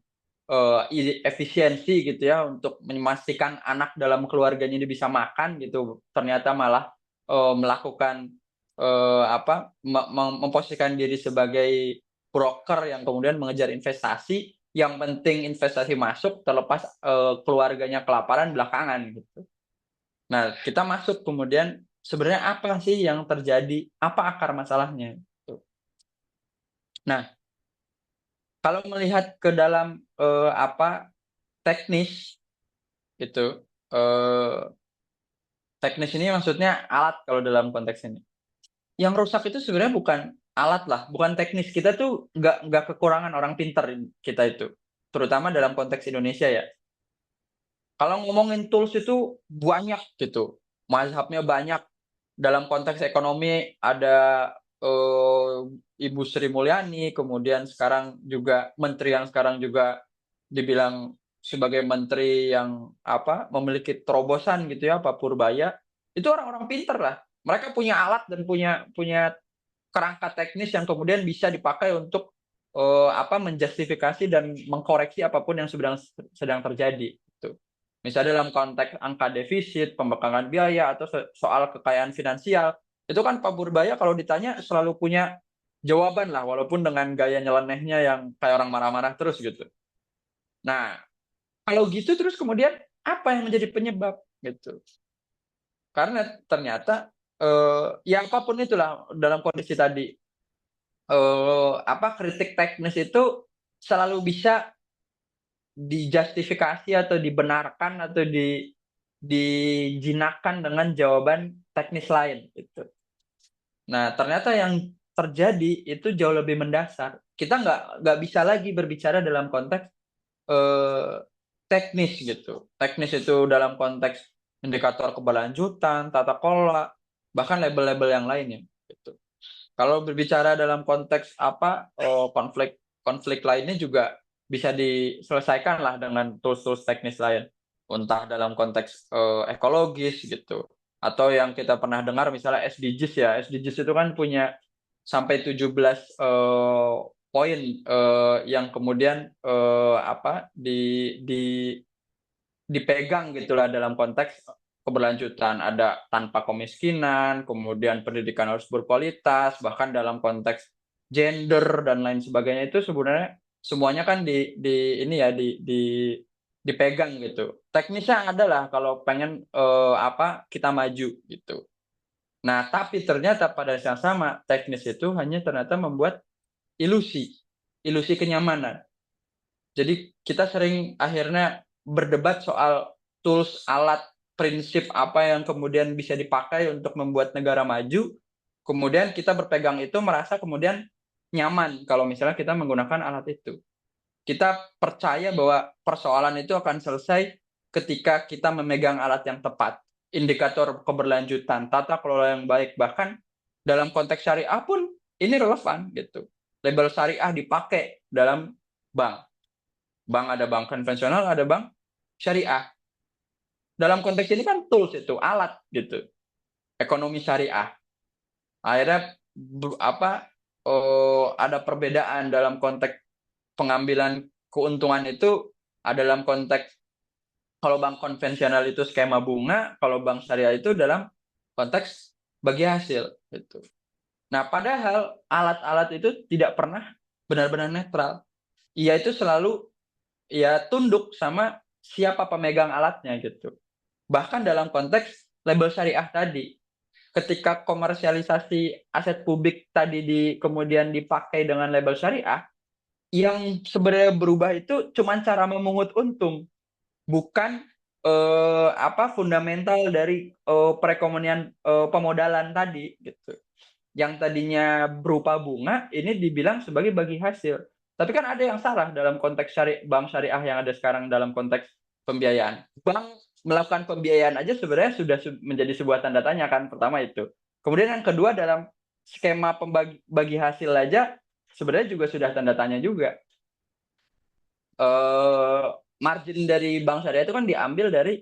C: efisiensi gitu ya untuk memastikan anak dalam keluarganya ini bisa makan gitu, ternyata malah melakukan memposisikan diri sebagai broker yang kemudian mengejar investasi, yang penting investasi masuk terlepas keluarganya kelaparan belakangan gitu. Nah, kita masuk kemudian sebenarnya apa sih yang terjadi, apa akar masalahnya gitu. Nah, kalau melihat ke dalam teknis itu, teknis ini maksudnya alat kalau dalam konteks ini. Yang rusak itu sebenarnya bukan alat lah, bukan teknis. Kita tuh nggak kekurangan orang pintar kita itu, terutama dalam konteks Indonesia ya. Kalau ngomongin tools itu banyak gitu, mazhabnya banyak. Dalam konteks ekonomi ada Ibu Sri Mulyani, kemudian sekarang juga menteri yang sekarang juga dibilang sebagai menteri yang memiliki terobosan gitu ya, Pak Purbaya. Itu orang-orang pintar lah. Mereka punya alat dan punya kerangka teknis yang kemudian bisa dipakai untuk menjustifikasi dan mengkoreksi apapun yang sedang terjadi. Gitu. Misalnya dalam konteks angka defisit, pembengkakan biaya, atau soal kekayaan finansial, itu kan Pak Purbaya kalau ditanya selalu punya jawaban lah, walaupun dengan gaya nyelenehnya yang kayak orang marah-marah terus gitu. Nah, kalau gitu terus kemudian apa yang menjadi penyebab gitu? Karena ternyata ya apapun itulah dalam kondisi tadi, kritik teknis itu selalu bisa dijustifikasi atau dibenarkan atau dijinakkan dengan jawaban teknis lain gitu. Nah, ternyata yang terjadi itu jauh lebih mendasar. Kita nggak bisa lagi berbicara dalam konteks teknis gitu. Teknis itu dalam konteks indikator keberlanjutan, tata kelola, bahkan label-label yang lainnya gitu. Kalau berbicara dalam konteks konflik lainnya juga bisa diselesaikan lah dengan tools-tools teknis lain, entah dalam konteks ekologis gitu, atau yang kita pernah dengar misalnya SDGs ya. SDGs itu kan punya sampai 17 poin yang kemudian dipegang gitulah dalam konteks keberlanjutan. Ada tanpa kemiskinan, kemudian pendidikan harus berkualitas, bahkan dalam konteks gender dan lain sebagainya, itu sebenarnya semuanya kan dipegang gitu. Teknisnya adalah kalau pengen kita maju gitu. Nah, tapi ternyata pada saat sama teknis itu hanya ternyata membuat ilusi kenyamanan. Jadi kita sering akhirnya berdebat soal tools, alat, prinsip apa yang kemudian bisa dipakai untuk membuat negara maju. Kemudian kita berpegang itu merasa kemudian nyaman kalau misalnya kita menggunakan alat itu. Kita percaya bahwa persoalan itu akan selesai ketika kita memegang alat yang tepat. Indikator keberlanjutan, tata kelola yang baik, bahkan dalam konteks syariah pun ini relevan gitu. Label syariah dipakai dalam bank. Bank ada bank konvensional, ada bank syariah. Dalam konteks ini kan tools itu, alat gitu. Ekonomi syariah. Akhirnya ada perbedaan dalam konteks pengambilan keuntungan itu. Dalam konteks kalau bank konvensional itu skema bunga, kalau bank syariah itu dalam konteks bagi hasil gitu. Nah, padahal alat-alat itu tidak pernah benar-benar netral. Ia itu selalu tunduk sama siapa pemegang alatnya gitu. Bahkan dalam konteks label syariah tadi, ketika komersialisasi aset publik tadi kemudian dipakai dengan label syariah, yang sebenarnya berubah itu cuma cara memungut untung, bukan fundamental dari perekonomian pemodalan tadi gitu. Yang tadinya berupa bunga ini dibilang sebagai bagi hasil. Tapi kan ada yang salah dalam konteks bank syariah yang ada sekarang dalam konteks pembiayaan. Bank melakukan pembiayaan aja sebenarnya sudah menjadi sebuah tanda tanya kan, pertama itu. Kemudian yang kedua dalam
D: skema bagi hasil aja sebenarnya juga sudah tanda tanya juga. Margin dari bank syariah itu kan diambil dari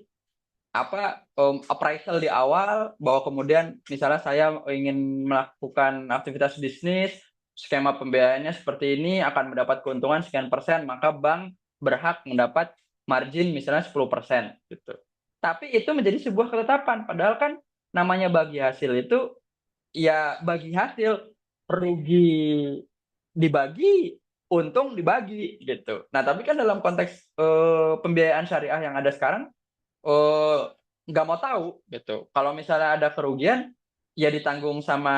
D: appraisal di awal, bahwa kemudian misalnya saya ingin melakukan aktivitas bisnis, skema pembiayaannya seperti ini, akan mendapat keuntungan sekian persen, maka bank berhak mendapat margin misalnya 10% gitu. Tapi itu menjadi sebuah ketetapan, padahal kan namanya bagi hasil itu ya bagi hasil, rugi dibagi, untung dibagi gitu. Nah, tapi kan dalam konteks pembiayaan syariah yang ada sekarang, nggak mau tahu gitu. Kalau misalnya ada kerugian, ya ditanggung sama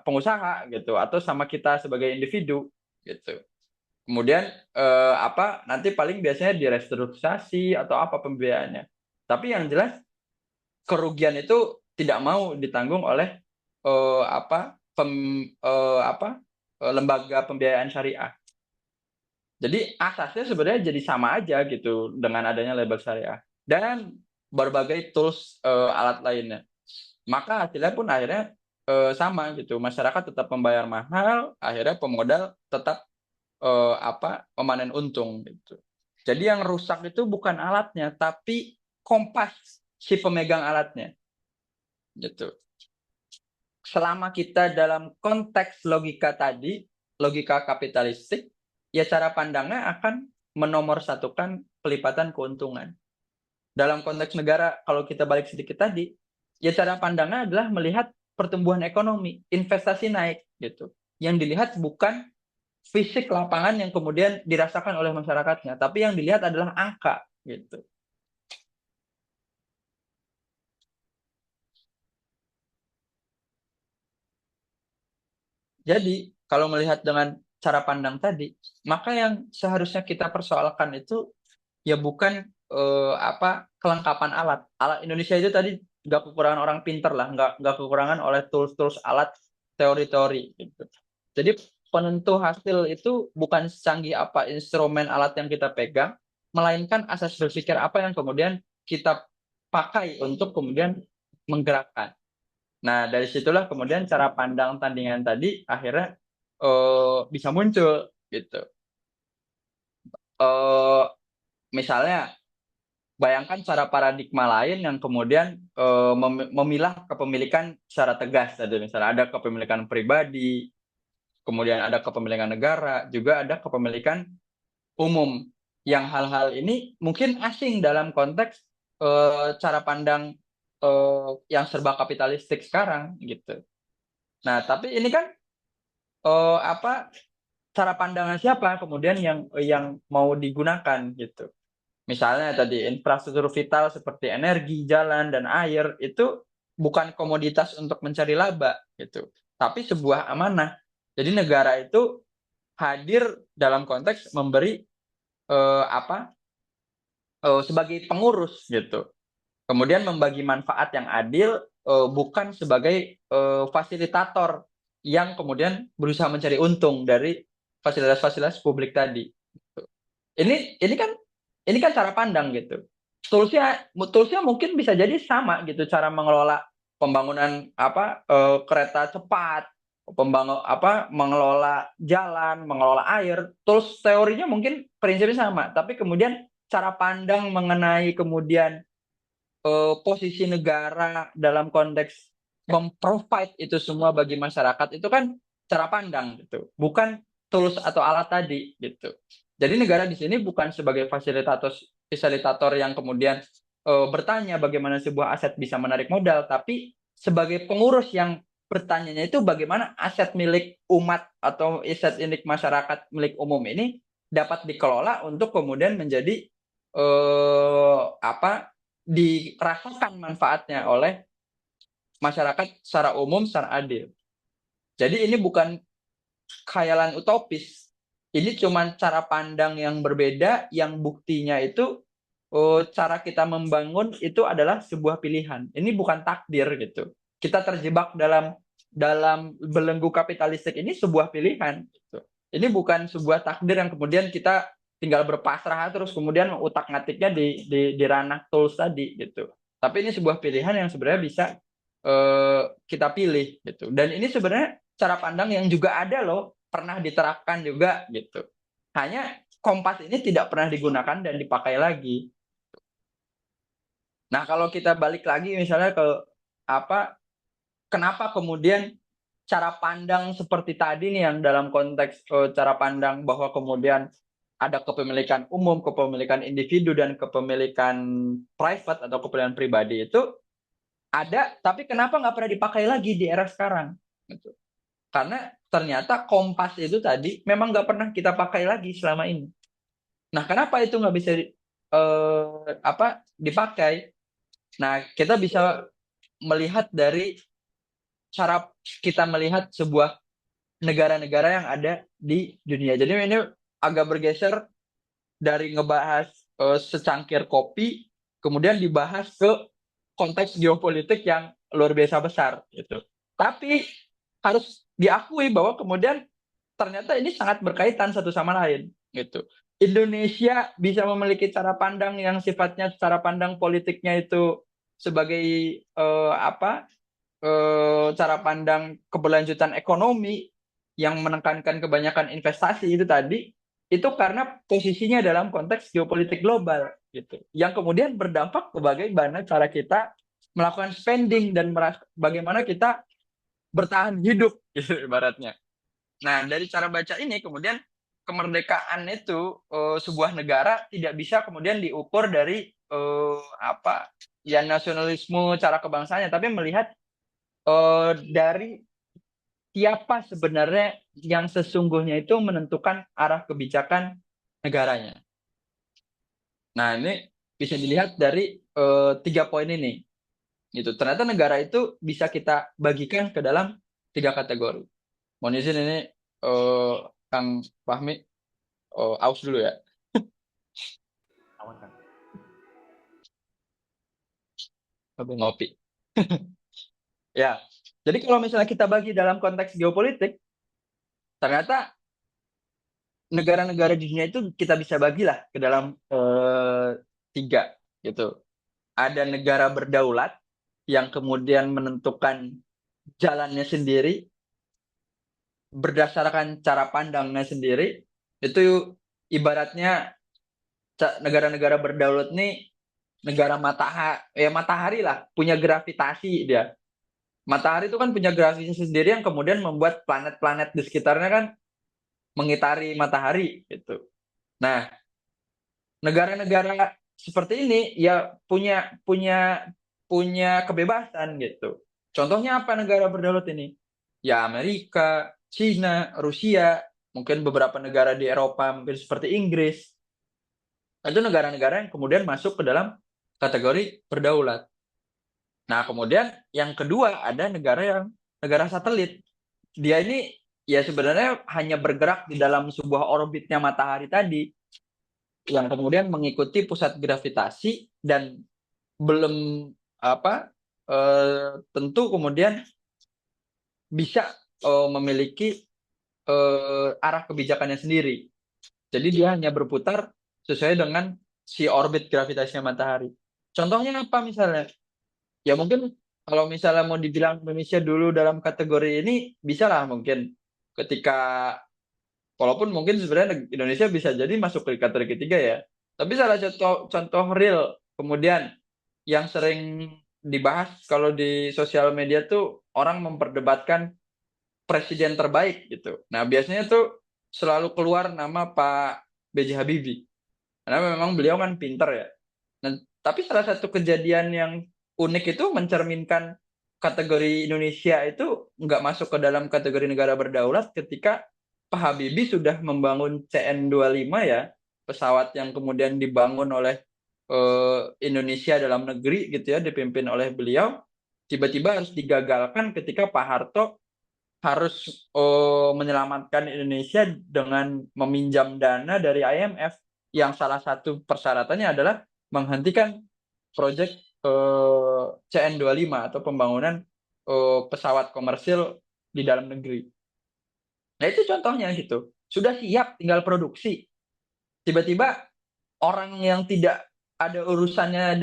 D: pengusaha gitu, atau sama kita sebagai individu gitu. Kemudian nanti paling biasanya direstrukturisasi atau apa pembiayaannya. Tapi yang jelas kerugian itu tidak mau ditanggung oleh lembaga pembiayaan syariah. Jadi asasnya sebenarnya jadi sama aja gitu dengan adanya label syariah dan berbagai tools alat lainnya. Maka hasilnya pun akhirnya sama gitu. Masyarakat tetap membayar mahal, akhirnya pemodal tetap memanen untung gitu. Jadi yang rusak itu bukan alatnya, tapi kompas si pemegang alatnya. Gitu. Selama kita dalam konteks logika tadi, logika kapitalistik, ya cara pandangnya akan menomorsatukan pelipatan keuntungan. Dalam konteks negara, kalau kita balik sedikit tadi, ya cara pandangnya adalah melihat pertumbuhan ekonomi, investasi naik gitu. Yang dilihat bukan fisik lapangan yang kemudian dirasakan oleh masyarakatnya, tapi yang dilihat adalah angka gitu. Jadi, kalau melihat dengan cara pandang tadi, maka yang seharusnya kita persoalkan itu ya bukan kelengkapan alat. Alat Indonesia itu tadi nggak kekurangan orang pinter lah, nggak kekurangan oleh tools alat, teori-teori gitu. Jadi penentu hasil itu bukan secanggih apa instrumen alat yang kita pegang, melainkan asas berpikir apa yang kemudian kita pakai untuk kemudian menggerakkan. Nah, dari situlah kemudian cara pandang tandingan tadi akhirnya bisa muncul gitu. Misalnya, bayangkan cara paradigma lain yang kemudian memilah kepemilikan secara tegas. Tadi misalnya ada kepemilikan pribadi, kemudian ada kepemilikan negara, juga ada kepemilikan umum. Yang hal-hal ini mungkin asing dalam konteks cara pandang yang serba kapitalistik sekarang gitu. Nah, tapi ini kan cara pandangan siapa kemudian yang mau digunakan gitu. Misalnya tadi infrastruktur vital seperti energi, jalan dan air itu bukan komoditas untuk mencari laba gitu, tapi sebuah amanah. Jadi negara itu hadir dalam konteks memberi sebagai pengurus gitu. Kemudian membagi manfaat yang adil, bukan sebagai fasilitator yang kemudian berusaha mencari untung dari fasilitas-fasilitas publik tadi. Ini kan cara pandang gitu. Toolsnya mungkin bisa jadi sama gitu, cara mengelola pembangunan kereta cepat, mengelola jalan, mengelola air. Tools teorinya mungkin prinsipnya sama, tapi kemudian cara pandang mengenai kemudian posisi negara dalam konteks memprovide itu semua bagi masyarakat itu kan cara pandang gitu, bukan tools atau alat tadi gitu. Jadi negara di sini bukan sebagai fasilitator yang kemudian bertanya bagaimana sebuah aset bisa menarik modal, tapi sebagai pengurus yang bertanyanya itu bagaimana aset milik umat atau aset milik masyarakat milik umum ini dapat dikelola untuk kemudian menjadi dirasakan manfaatnya oleh masyarakat secara umum, secara adil. Jadi ini bukan khayalan utopis. Ini cuma cara pandang yang berbeda, yang buktinya itu cara kita membangun itu adalah sebuah pilihan. Ini bukan takdir gitu. Kita terjebak dalam belenggu kapitalistik ini sebuah pilihan. Gitu. Ini bukan sebuah takdir yang kemudian kita tinggal berpasrah terus kemudian utak-ngatiknya di ranah tools tadi gitu. Tapi ini sebuah pilihan yang sebenarnya bisa kita pilih gitu. Dan ini sebenarnya cara pandang yang juga ada loh, pernah diterapkan juga gitu. Hanya kompas ini tidak pernah digunakan dan dipakai lagi. Nah, kalau kita balik lagi misalnya ke apa, kenapa kemudian cara pandang seperti tadi nih yang dalam konteks cara pandang bahwa kemudian ada kepemilikan umum, kepemilikan individu, dan kepemilikan private atau kepemilikan pribadi itu ada, tapi kenapa nggak pernah dipakai lagi di era sekarang? Gitu. Karena ternyata kompas itu tadi memang nggak pernah kita pakai lagi selama ini. Nah, kenapa itu nggak bisa dipakai? Nah, kita bisa melihat dari cara kita melihat sebuah negara-negara yang ada di dunia. Jadi ini agak bergeser dari ngebahas secangkir kopi, kemudian dibahas ke konteks geopolitik yang luar biasa besar gitu. Tapi harus diakui bahwa kemudian ternyata ini sangat berkaitan satu sama lain gitu. Indonesia bisa memiliki cara pandang yang sifatnya cara pandang politiknya itu sebagai cara pandang keberlanjutan ekonomi yang menekankan kebanyakan investasi itu tadi, itu karena posisinya dalam konteks geopolitik global gitu, yang kemudian berdampak ke bagaimana cara kita melakukan spending dan bagaimana kita bertahan hidup gitu ibaratnya. Nah, dari cara baca ini kemudian kemerdekaan itu sebuah negara tidak bisa kemudian diukur dari nasionalisme cara kebangsanya, tapi melihat dari siapa sebenarnya yang sesungguhnya itu menentukan arah kebijakan negaranya. Nah, ini bisa dilihat dari 3 poin ini. Gitu. Ternyata negara itu bisa kita bagikan ke dalam 3 kategori. Mohon izin ini Kang Fahmi aus dulu ya.
A: Aman kan?
D: Ngopi. Ya. Jadi kalau misalnya kita bagi dalam konteks geopolitik, ternyata negara-negara di dunia itu kita bisa bagilah ke dalam 3 gitu. Ada negara berdaulat yang kemudian menentukan jalannya sendiri berdasarkan cara pandangnya sendiri. Itu ibaratnya negara-negara berdaulat ini negara matahari lah, punya gravitasi dia. Matahari itu kan punya gravitasi sendiri yang kemudian membuat planet-planet di sekitarnya kan mengitari matahari gitu. Nah, negara-negara seperti ini ya punya kebebasan gitu. Contohnya apa negara berdaulat ini? Ya Amerika, Cina, Rusia, mungkin beberapa negara di Eropa, mungkin seperti Inggris. Itu negara-negara yang kemudian masuk ke dalam kategori berdaulat. Nah, kemudian yang kedua ada negara satelit. Dia ini ya sebenarnya hanya bergerak di dalam sebuah orbitnya matahari tadi, yang kemudian mengikuti pusat gravitasi dan belum tentu kemudian bisa memiliki arah kebijakannya sendiri. Jadi dia hanya berputar sesuai dengan si orbit gravitasinya matahari. Contohnya apa misalnya? Ya mungkin kalau misalnya mau dibilang Indonesia dulu dalam kategori ini, bisa lah mungkin ketika, walaupun mungkin sebenarnya Indonesia bisa jadi masuk ke kategori ketiga ya. Tapi salah contoh real kemudian yang sering dibahas kalau di sosial media tuh orang memperdebatkan presiden terbaik gitu. Nah, biasanya tuh selalu keluar nama Pak B.J. Habibie. Karena memang beliau kan pinter ya. Nah, tapi salah satu kejadian yang unik itu mencerminkan kategori Indonesia itu nggak masuk ke dalam kategori negara berdaulat ketika Pak Habibie sudah membangun CN-25 ya, pesawat yang kemudian dibangun oleh Indonesia dalam negeri gitu ya, dipimpin oleh beliau, tiba-tiba harus digagalkan ketika Pak Harto harus menyelamatkan Indonesia dengan meminjam dana dari IMF, yang salah satu persyaratannya adalah menghentikan proyek CN-25 atau pembangunan pesawat komersil di dalam negeri. Nah, itu contohnya gitu. Sudah siap tinggal produksi. Tiba-tiba orang yang tidak ada urusannya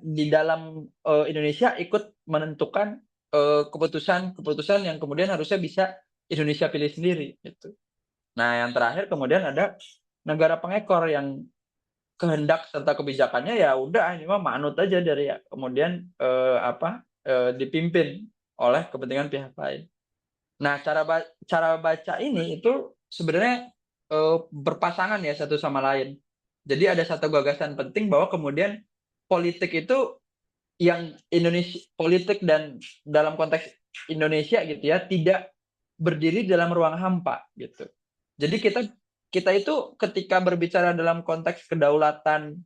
D: di dalam Indonesia ikut menentukan keputusan-keputusan yang kemudian harusnya bisa Indonesia pilih sendiri gitu. Nah, yang terakhir kemudian ada negara pengekor yang kehendak serta kebijakannya ya udah ini mah manut aja dari kemudian dipimpin oleh kepentingan pihak lain. Nah, cara baca ini itu sebenarnya berpasangan ya satu sama lain. Jadi ada satu gagasan penting bahwa kemudian politik itu yang politik dan dalam konteks Indonesia gitu ya tidak berdiri dalam ruang hampa gitu. Jadi kita itu ketika berbicara dalam konteks kedaulatan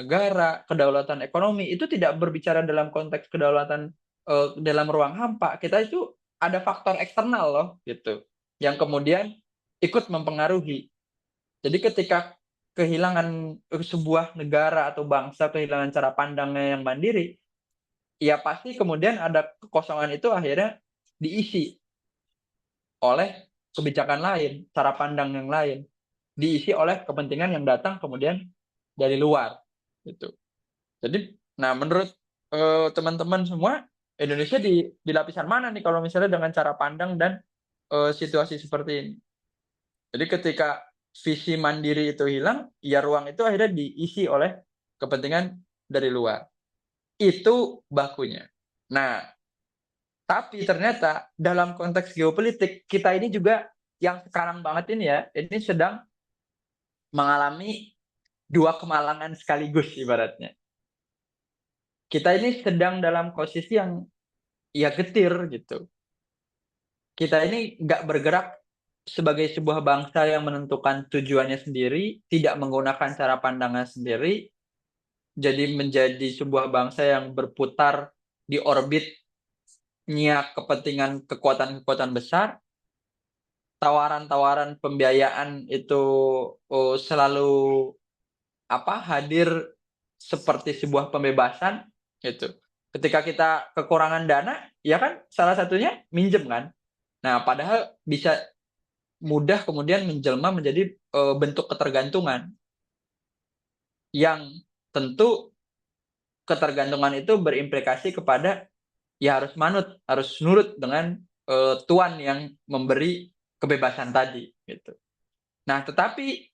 D: negara, kedaulatan ekonomi itu tidak berbicara dalam konteks kedaulatan dalam ruang hampa. Kita itu ada faktor eksternal loh gitu yang kemudian ikut mempengaruhi. Jadi ketika kehilangan sebuah negara atau bangsa kehilangan cara pandangnya yang mandiri, ya pasti kemudian ada kekosongan itu akhirnya diisi oleh kebijakan lain, cara pandang yang lain, diisi oleh kepentingan yang datang kemudian dari luar gitu. Jadi, nah menurut teman-teman semua, Indonesia di lapisan mana nih kalau misalnya dengan cara pandang dan situasi seperti ini? Jadi ketika visi mandiri itu hilang, ya ruang itu akhirnya diisi oleh kepentingan dari luar. Itu bakunya. Nah, tapi ternyata dalam konteks geopolitik, kita ini juga yang sekarang banget ini ya, ini sedang mengalami dua kemalangan sekaligus ibaratnya. Kita ini sedang dalam posisi yang ya getir gitu. Kita ini nggak bergerak sebagai sebuah bangsa yang menentukan tujuannya sendiri, tidak menggunakan cara pandangnya sendiri, jadi menjadi sebuah bangsa yang berputar di orbitnya kepentingan kekuatan-kekuatan besar. Tawaran-tawaran pembiayaan itu selalu hadir seperti sebuah pembebasan gitu. Ketika kita kekurangan dana, ya kan salah satunya minjem kan. Nah, padahal bisa mudah kemudian menjelma menjadi bentuk ketergantungan yang tentu ketergantungan itu berimplikasi kepada ya harus harus nurut dengan tuan yang memberi kebebasan tadi gitu. Nah, tetapi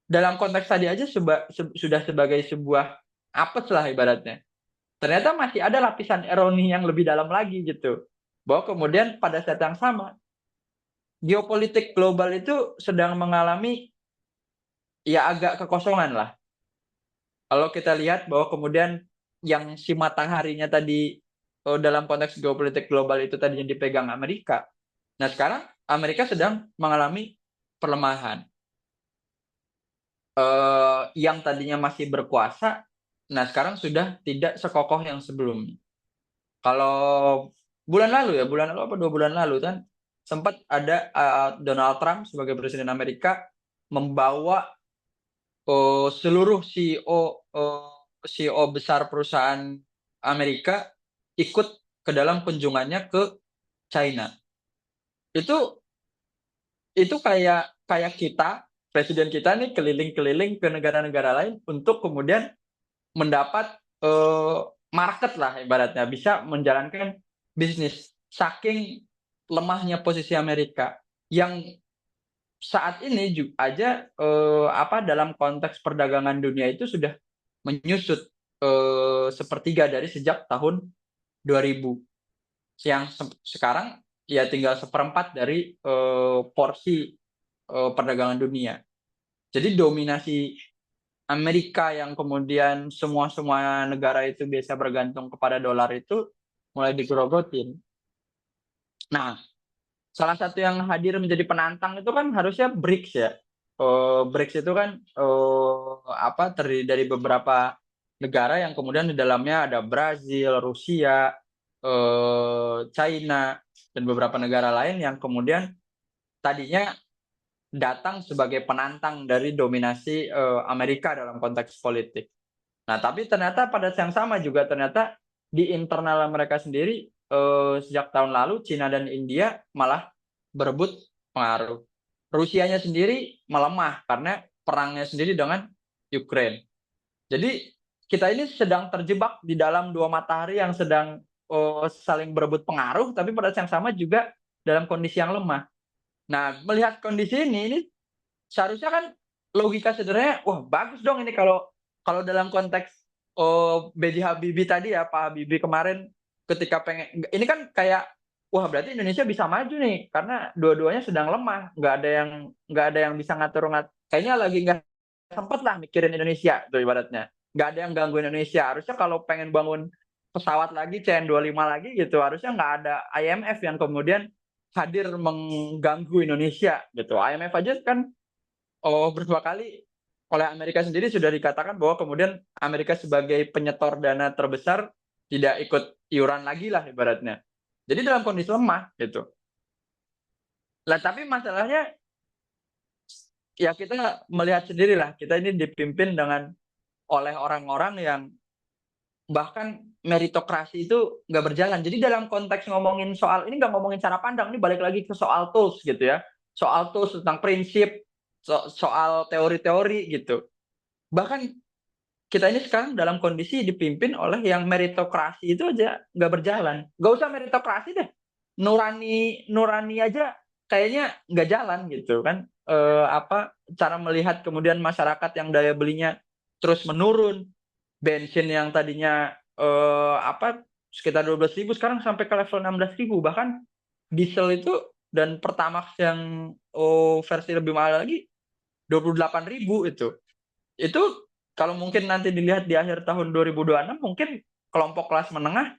D: dalam konteks tadi aja sudah sebagai sebuah apes lah ibaratnya. Ternyata masih ada lapisan ironi yang lebih dalam lagi gitu. Bahwa kemudian pada saat yang sama, geopolitik global itu sedang mengalami ya agak kekosongan lah. Kalau kita lihat bahwa kemudian yang si mataharinya tadi dalam konteks geopolitik global itu tadinya dipegang Amerika. Nah sekarang Amerika sedang mengalami perlemahan. Yang tadinya masih berkuasa, nah sekarang sudah tidak sekokoh yang sebelumnya. Kalau bulan lalu apa 2 bulan lalu kan sempat ada Donald Trump sebagai presiden Amerika membawa seluruh CEO besar perusahaan Amerika ikut ke dalam kunjungannya ke China. Itu kayak kita, presiden kita nih keliling-keliling ke negara-negara lain untuk kemudian mendapat market lah ibaratnya, bisa menjalankan bisnis. Saking lemahnya posisi Amerika yang saat ini juga aja dalam konteks perdagangan dunia itu sudah menyusut sepertiga dari sejak tahun 2000 yang sekarang ya tinggal 1/4 dari porsi perdagangan dunia. Jadi dominasi Amerika yang kemudian semua negara itu biasa bergantung kepada dolar itu mulai digerogotin. Nah, salah satu yang hadir menjadi penantang itu kan harusnya BRICS ya. BRICS itu kan terdiri dari beberapa negara yang kemudian di dalamnya ada Brazil, Rusia, China, dan beberapa negara lain yang kemudian tadinya datang sebagai penantang dari dominasi Amerika dalam konteks politik. Nah, tapi ternyata pada saat yang sama juga ternyata di internal mereka sendiri sejak tahun lalu Cina dan India malah berebut pengaruh. Rusianya sendiri melemah karena perangnya sendiri dengan Ukraine. Jadi kita ini sedang terjebak di dalam dua matahari yang sedang saling berebut pengaruh, tapi pada saat yang sama juga dalam kondisi yang lemah. Nah, melihat kondisi ini seharusnya kan logika sederhananya, wah bagus dong ini kalau dalam konteks B.J. Habibie tadi ya, Pak Habibie kemarin ketika pengen, ini kan kayak, wah berarti Indonesia bisa maju nih karena dua-duanya sedang lemah, nggak ada yang bisa ngatur-ngatur, kayaknya lagi nggak sempet lah mikirin Indonesia tuh ibaratnya, nggak ada yang ganggu Indonesia. Harusnya kalau pengen bangun pesawat lagi CN25 lagi gitu, harusnya nggak ada IMF yang kemudian hadir mengganggu Indonesia gitu. IMF aja kan beberapa kali oleh Amerika sendiri sudah dikatakan bahwa kemudian Amerika sebagai penyetor dana terbesar tidak ikut iuran lagi lah ibaratnya. Jadi dalam kondisi lemah gitu. Lah tapi masalahnya ya kita melihat sendirilah, kita ini dipimpin oleh orang-orang yang bahkan meritokrasi itu nggak berjalan. Jadi dalam konteks ngomongin soal ini, nggak ngomongin cara pandang, ini balik lagi ke soal tools gitu ya, soal tools tentang prinsip, soal teori-teori gitu. Bahkan kita ini sekarang dalam kondisi dipimpin oleh yang meritokrasi itu aja nggak berjalan. Nggak usah meritokrasi deh, nurani aja kayaknya nggak jalan gitu kan. Cara melihat kemudian masyarakat yang daya belinya terus menurun, bensin yang tadinya sekitar 12.000 sekarang sampai ke level 16.000, bahkan diesel itu dan Pertamax yang versi lebih mahal lagi 28.000 itu kalau mungkin nanti dilihat di akhir tahun 2026 mungkin kelompok kelas menengah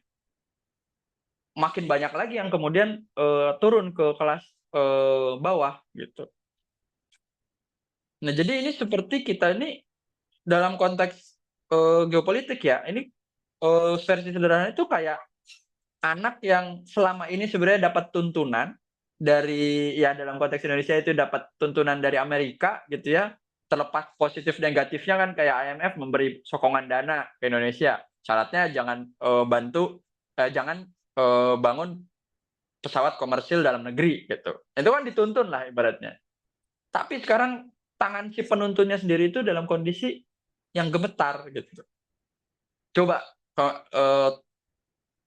D: makin banyak lagi yang kemudian turun ke kelas bawah gitu. Nah jadi ini seperti kita ini dalam konteks geopolitik ya, ini versi sederhana itu kayak anak yang selama ini sebenarnya dapat tuntunan dari, ya dalam konteks Indonesia itu dapat tuntunan dari Amerika gitu ya, terlepas positif negatifnya kan kayak IMF memberi sokongan dana ke Indonesia, syaratnya jangan jangan bangun pesawat komersil dalam negeri gitu, itu kan dituntun lah ibaratnya. Tapi sekarang tangan si penuntunnya sendiri itu dalam kondisi yang gemetar gitu. Coba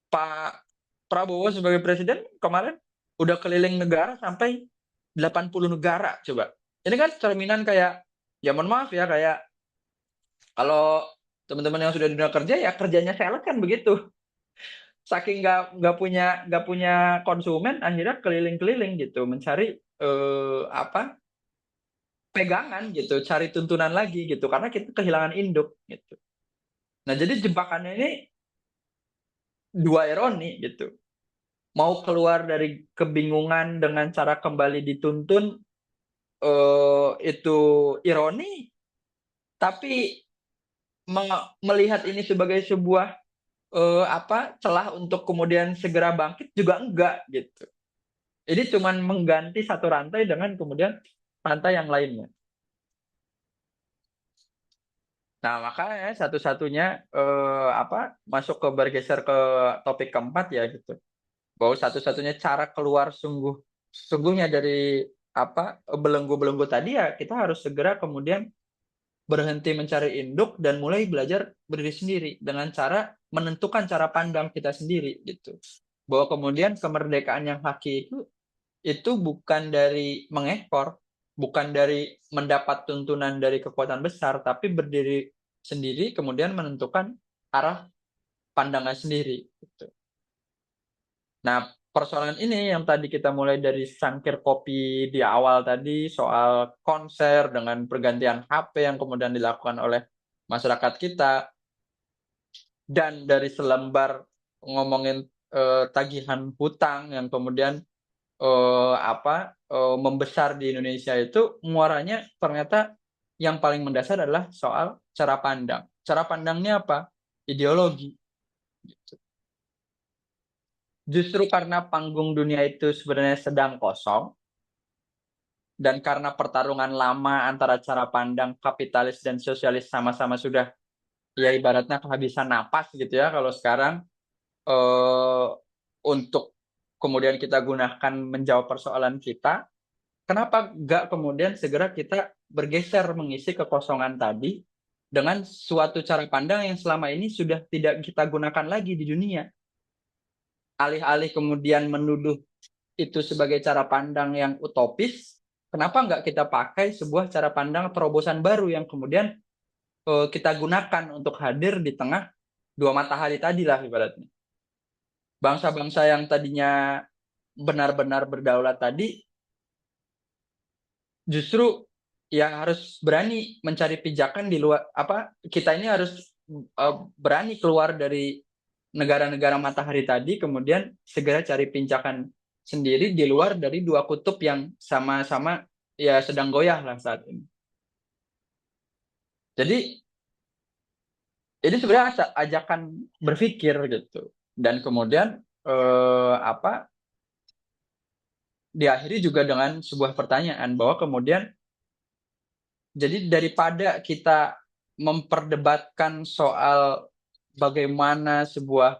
D: Pak Prabowo sebagai presiden kemarin udah keliling negara sampai 80 negara coba. Ini kan cerminan kayak, ya mohon maaf ya, kayak kalau teman-teman yang sudah di dunia kerja ya kerjanya sales kan begitu. Saking nggak punya konsumen, akhirnya keliling-keliling gitu mencari pegangan gitu, cari tuntunan lagi gitu karena kita kehilangan induk gitu. Nah jadi jebakannya ini dua ironi gitu. Mau keluar dari kebingungan dengan cara kembali dituntun itu ironi, tapi melihat ini sebagai sebuah celah untuk kemudian segera bangkit juga enggak gitu. Ini cuma mengganti satu rantai dengan kemudian rantai yang lainnya. Nah makanya satu-satunya masuk ke bergeser ke topik keempat ya gitu. Bahwa satu-satunya cara keluar sungguhnya dari belenggu-belenggu tadi ya kita harus segera kemudian berhenti mencari induk dan mulai belajar berdiri sendiri dengan cara menentukan cara pandang kita sendiri gitu. Bahwa kemudian kemerdekaan yang hakiki itu bukan dari mengekor, bukan dari mendapat tuntunan dari kekuatan besar, tapi berdiri sendiri kemudian menentukan arah pandangan sendiri gitu. Nah, persoalan ini yang tadi kita mulai dari cangkir kopi di awal tadi, soal konser dengan pergantian HP yang kemudian dilakukan oleh masyarakat kita, dan dari selembar ngomongin tagihan hutang yang kemudian membesar di Indonesia itu, muaranya ternyata yang paling mendasar adalah soal cara pandang. Cara pandangnya apa? Ideologi. Gitu. Justru karena panggung dunia itu sebenarnya sedang kosong, dan karena pertarungan lama antara cara pandang kapitalis dan sosialis sama-sama sudah ya ibaratnya kehabisan napas gitu ya kalau sekarang, untuk kemudian kita gunakan menjawab persoalan kita, kenapa nggak kemudian segera kita bergeser mengisi kekosongan tadi dengan suatu cara pandang yang selama ini sudah tidak kita gunakan lagi di dunia. alih-alih kemudian menuduh itu sebagai cara pandang yang utopis, kenapa nggak kita pakai sebuah cara pandang terobosan baru yang kemudian kita gunakan untuk hadir di tengah dua matahari tadi lah ibaratnya. Bangsa-bangsa yang tadinya benar-benar berdaulat tadi justru yang harus berani mencari pijakan di luar kita ini harus berani keluar dari negara-negara matahari tadi, kemudian segera cari pijakan sendiri di luar dari dua kutub yang sama-sama ya sedang goyah lah saat ini. Jadi ini sebenarnya ajakan berpikir gitu, dan kemudian diakhiri juga dengan sebuah pertanyaan bahwa kemudian jadi daripada kita memperdebatkan soal bagaimana sebuah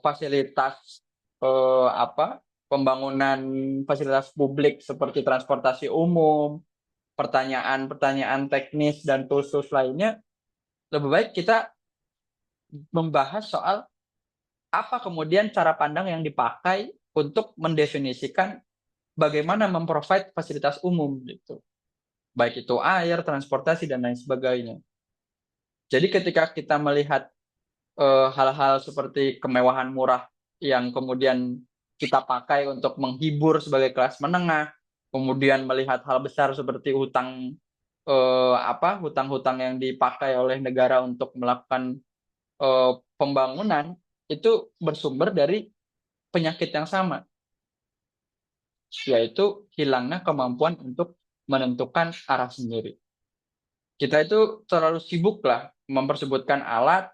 D: fasilitas pembangunan fasilitas publik seperti transportasi umum, pertanyaan-pertanyaan teknis dan tools-tools lainnya, lebih baik kita membahas soal apa kemudian cara pandang yang dipakai untuk mendefinisikan bagaimana memprovide fasilitas umum gitu. Baik itu air, transportasi, dan lain sebagainya. Jadi ketika kita melihat hal-hal seperti kemewahan murah yang kemudian kita pakai untuk menghibur sebagai kelas menengah, kemudian melihat hal besar seperti hutang-hutang yang dipakai oleh negara untuk melakukan pembangunan, itu bersumber dari penyakit yang sama, yaitu hilangnya kemampuan untuk menentukan arah sendiri. Kita itu terlalu sibuk lah mempersebutkan alat,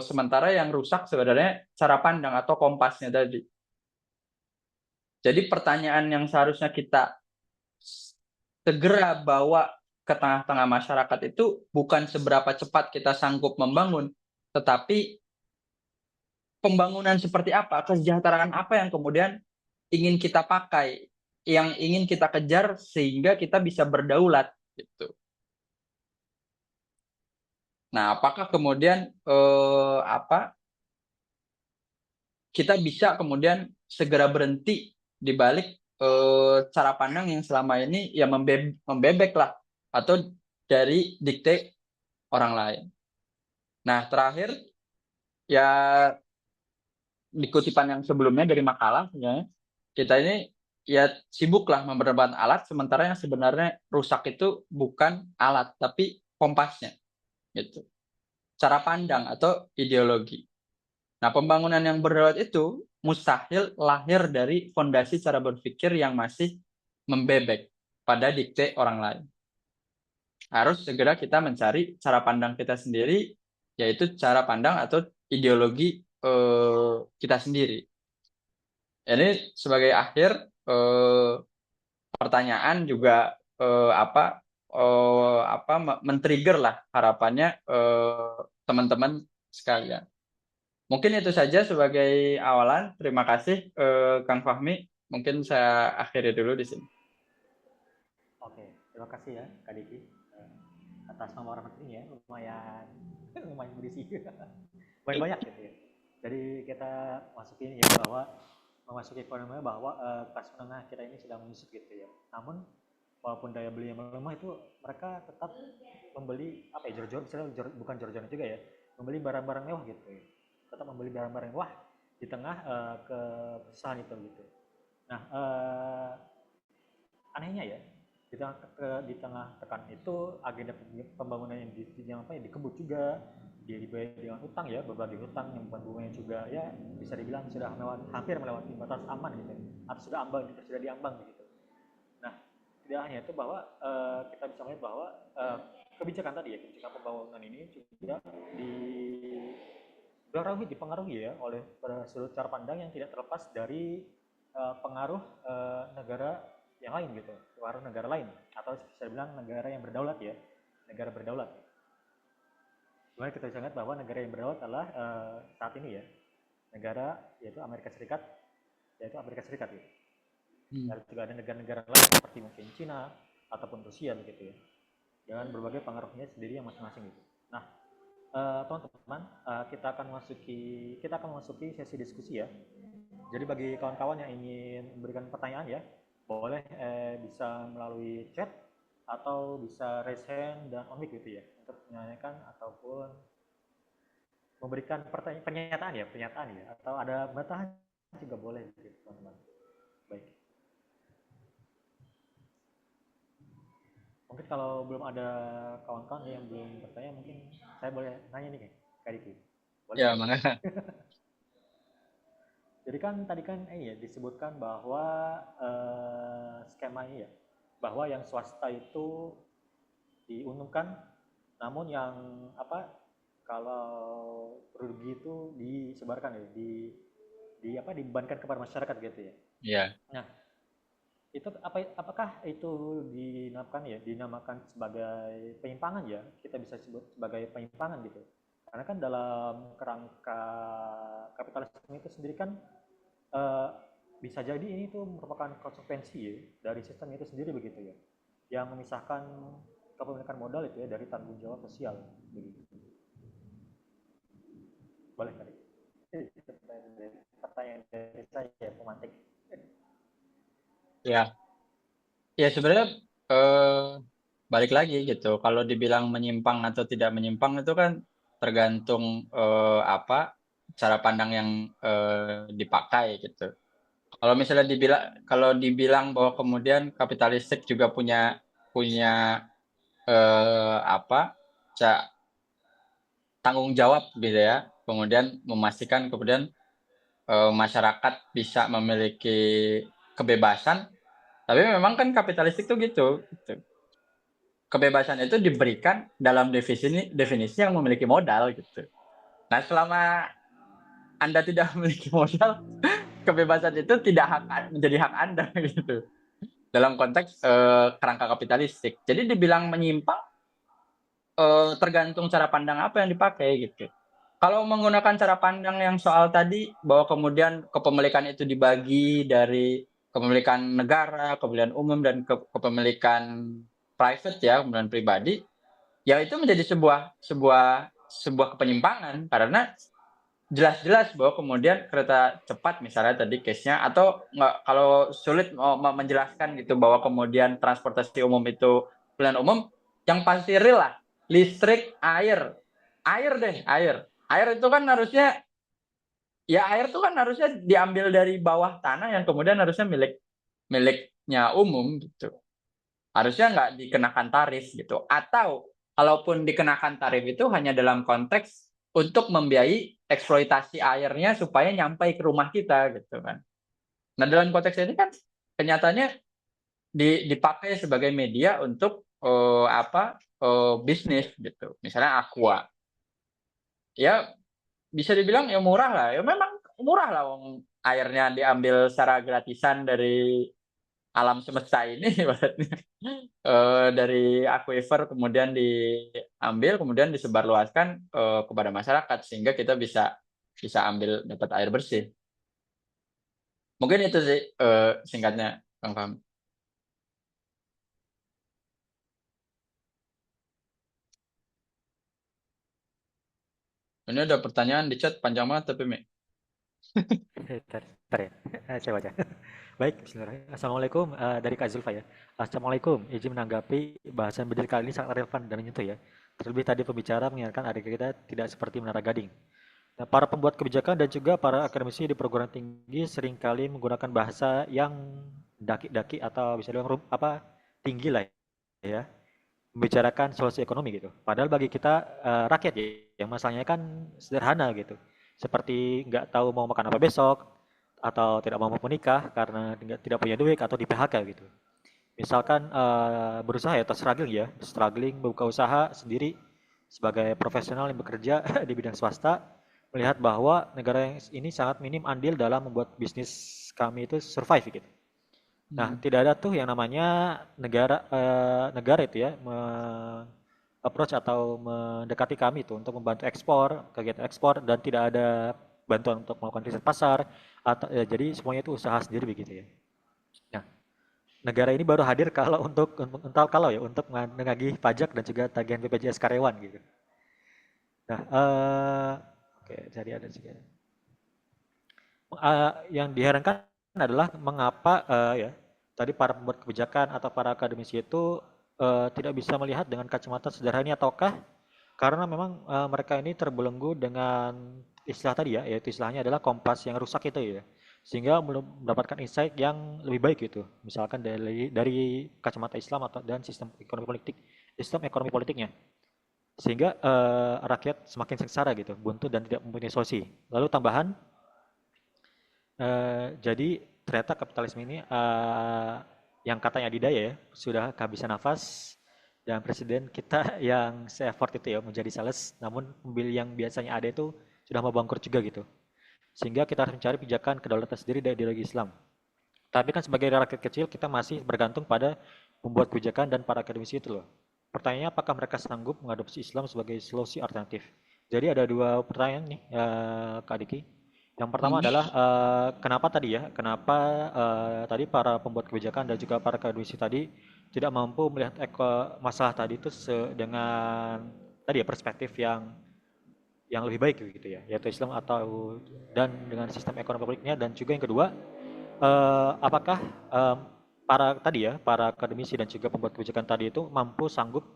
D: sementara yang rusak sebenarnya cara pandang atau kompasnya tadi. Jadi pertanyaan yang seharusnya kita segera bawa ke tengah-tengah masyarakat itu bukan seberapa cepat kita sanggup membangun, tetapi pembangunan seperti apa, kesejahteraan apa yang kemudian ingin kita pakai, yang ingin kita kejar sehingga kita bisa berdaulat gitu. Nah, apakah kemudian kita bisa kemudian segera berhenti di balik cara pandang yang selama ini ya membebek lah, atau dari dikte orang lain. Nah, terakhir ya di kutipan yang sebelumnya dari makalah ya, kita ini ya sibuklah memperdebatkan alat, sementara yang sebenarnya rusak itu bukan alat tapi kompasnya gitu. Cara pandang atau ideologi. Nah, pembangunan yang berdaulat itu mustahil lahir dari fondasi cara berpikir yang masih membebek pada dikte orang lain. Harus segera kita mencari cara pandang kita sendiri, yaitu cara pandang atau ideologi kita sendiri. Ini sebagai akhir pertanyaan juga men-trigger lah harapannya teman-teman sekalian. Mungkin itu saja sebagai awalan. Terima kasih Kang Fahmi. Mungkin saya akhiri dulu di sini.
A: Oke, terima kasih ya Kak Diki atas nomor ini ya, lumayan berisi, lumayan banyak gitu ya. Jadi kita masukin ya bahwa memasuki ekonomi bahwa kelas menengah kita ini sedang menyusut gitu ya. Namun walaupun daya beli yang melemah itu mereka tetap membeli bukan jor-joran juga ya, membeli barang-barang mewah gitu ya. Tetap membeli barang-barang mewah di tengah kesusahan itu gitu. Nah, anehnya ya di tengah tekanan itu agenda pembangunan yang dikebut juga, dia dibayar dengan hutang ya, berbagai hutang yang bunganya juga ya bisa dibilang sudah hampir melewati batas aman gitu, atau sudah diambang gitu. Nah, tidak hanya itu bahwa kita bisa melihat bahwa kebijakan tadi ya, kebijakan pembangunan ini juga dipengaruhi ya oleh sudut cara pandang yang tidak terlepas dari pengaruh negara yang lain gitu, pengaruh negara lain, atau bisa dibilang negara yang berdaulat ya, negara berdaulat. Kemudian kita bisa lihat bahwa negara yang berdaulat adalah saat ini ya, negara yaitu Amerika Serikat gitu. Lalu juga ada negara-negara lain seperti mungkin Cina ataupun Rusia begitu ya, dengan berbagai pengaruhnya sendiri yang masing-masing gitu. Nah, Teman-teman, kita akan memasuki sesi diskusi ya. Jadi bagi kawan-kawan yang ingin memberikan pertanyaan ya, boleh bisa melalui chat atau bisa raise hand dan on mic gitu ya untuk menanyakan ataupun memberikan pernyataan ya atau ada bantahan juga boleh gitu teman-teman. Baik. Mungkin kalau belum ada kawan-kawan yang belum bertanya, mungkin saya boleh nanya nih Kak Diki. Boleh
C: Ya,
A: nggak?
C: mana?
A: Jadi kan tadi kan ya disebutkan bahwa skemanya ya, bahwa yang swasta itu diuntungkan, namun yang apa kalau rugi itu disebarkan ya, dibebankan kepada masyarakat gitu ya.
C: Ya,
A: Nah, itu apakah itu dinamakan sebagai penyimpangan ya, kita bisa sebut sebagai penyimpangan gitu, karena kan dalam kerangka kapitalisme itu sendiri kan eh, bisa jadi ini tuh merupakan konsekuensi ya, dari sistem itu sendiri begitu ya, yang memisahkan kepemilikan modal itu ya dari tanggung jawab sosial begitu. Boleh kali pertanyaan dari saya pemantik.
C: ya, ya sebenarnya eh, balik lagi gitu. Kalau dibilang menyimpang atau tidak menyimpang itu kan tergantung apa cara pandang yang dipakai gitu. Kalau dibilang bahwa kemudian kapitalistik juga punya punya apa tanggung jawab gitu ya, kemudian memastikan kemudian masyarakat bisa memiliki kebebasan, tapi memang kan kapitalistik tuh gitu. Kebebasan itu diberikan dalam definisi yang memiliki modal gitu. Nah, selama Anda tidak memiliki modal, kebebasan itu tidak menjadi hak Anda gitu. Dalam konteks kerangka kapitalistik. Jadi dibilang menyimpang tergantung cara pandang apa yang dipakai gitu. Kalau menggunakan cara pandang yang soal tadi bahwa kemudian kepemilikan itu dibagi dari kepemilikan negara, kepemilikan umum dan kepemilikan private ya, kemudian pribadi, ya itu menjadi sebuah penyimpangan karena jelas-jelas bahwa kemudian kereta cepat misalnya tadi case-nya atau nggak kalau sulit menjelaskan gitu bahwa kemudian transportasi umum itu pilihan umum yang pasti real lah listrik air itu kan harusnya air itu kan harusnya diambil dari bawah tanah yang kemudian harusnya miliknya umum gitu, harusnya nggak dikenakan tarif gitu, atau kalaupun dikenakan tarif itu hanya dalam konteks untuk membiayai eksploitasi airnya supaya nyampe ke rumah kita gitu kan. Nah dalam konteks ini kan kenyataannya dipakai sebagai media untuk bisnis gitu, misalnya Aqua ya bisa dibilang ya murah lah, ya memang murah lah wong airnya diambil secara gratisan dari alam semesta ini ibaratnya. Dari aquifer kemudian diambil kemudian disebarluaskan kepada masyarakat sehingga kita bisa bisa ambil dapat air bersih. Mungkin itu sih singkatnya Bang Fahmi. Ini ada pertanyaan di chat panjang banget tapi Mi.
A: Bentar ya, saya baca. Baik, bismillahirrahmanirrahim. Assalamualaikum, dari Kak Zulfa ya. Assalamualaikum, izin menanggapi bahasan bedil kali ini sangat relevan dan menyentuh ya. Terlebih tadi pembicara mengingatkan adik kita tidak seperti Menara Gading. Nah, para pembuat kebijakan dan juga para akademisi di perguruan tinggi seringkali menggunakan bahasa yang daki-daki atau bisa dibilang tinggi lah ya, membicarakan solusi ekonomi gitu. Padahal bagi kita rakyat ya, yang masalahnya kan sederhana gitu. Seperti nggak tahu mau makan apa besok, atau tidak mau menikah karena tidak punya duit atau di PHK gitu. Misalkan berusaha ya atau struggling membuka usaha sendiri sebagai profesional yang bekerja di bidang swasta, melihat bahwa negara yang ini sangat minim andil dalam membuat bisnis kami itu survive gitu. Nah, tidak ada tuh yang namanya negara itu ya approach atau mendekati kami itu untuk membantu ekspor, kegiatan ekspor, dan tidak ada bantuan untuk melakukan riset pasar atau jadi semuanya itu usaha sendiri begitu ya. Nah, negara ini baru hadir kalau untuk menagih pajak dan juga tagihan BPJS karyawan gitu. Nah, oke, jadi ada sih. Yang diherankan adalah mengapa ya tadi para pembuat kebijakan atau para akademisi itu tidak bisa melihat dengan kacamata sejarah ini, ataukah karena memang mereka ini terbelenggu dengan istilah tadi ya, yaitu istilahnya adalah kompas yang rusak itu ya, sehingga belum mendapatkan insight yang lebih baik gitu, misalkan dari kacamata Islam atau dan sistem ekonomi politiknya, sehingga rakyat semakin sengsara gitu, buntu dan tidak mempunyai solusi. Lalu tambahan, jadi ternyata kapitalisme ini yang katanya adidaya ya, sudah kehabisan nafas dan presiden kita yang se-effort itu ya menjadi sales, namun mobil yang biasanya ada itu sudah mau bangkrut juga gitu. Sehingga kita harus mencari pijakan kedaulatan sendiri dari ideologi Islam. Tapi kan sebagai rakyat kecil kita masih bergantung pada pembuat kebijakan dan para akademisi itu loh. Pertanyaannya apakah mereka sanggup mengadopsi Islam sebagai solusi alternatif? Jadi ada dua pertanyaan nih, Kak Diki. Yang pertama
D: Hmm.
A: adalah kenapa tadi ya? Kenapa tadi para pembuat kebijakan dan juga para akademisi tadi tidak mampu melihat masalah tadi itu dengan tadi ya perspektif yang lebih baik gitu ya, yaitu Islam atau dan dengan sistem ekonomi politiknya, dan juga yang kedua, apakah para tadi ya para akademisi dan juga pembuat kebijakan tadi itu mampu sanggup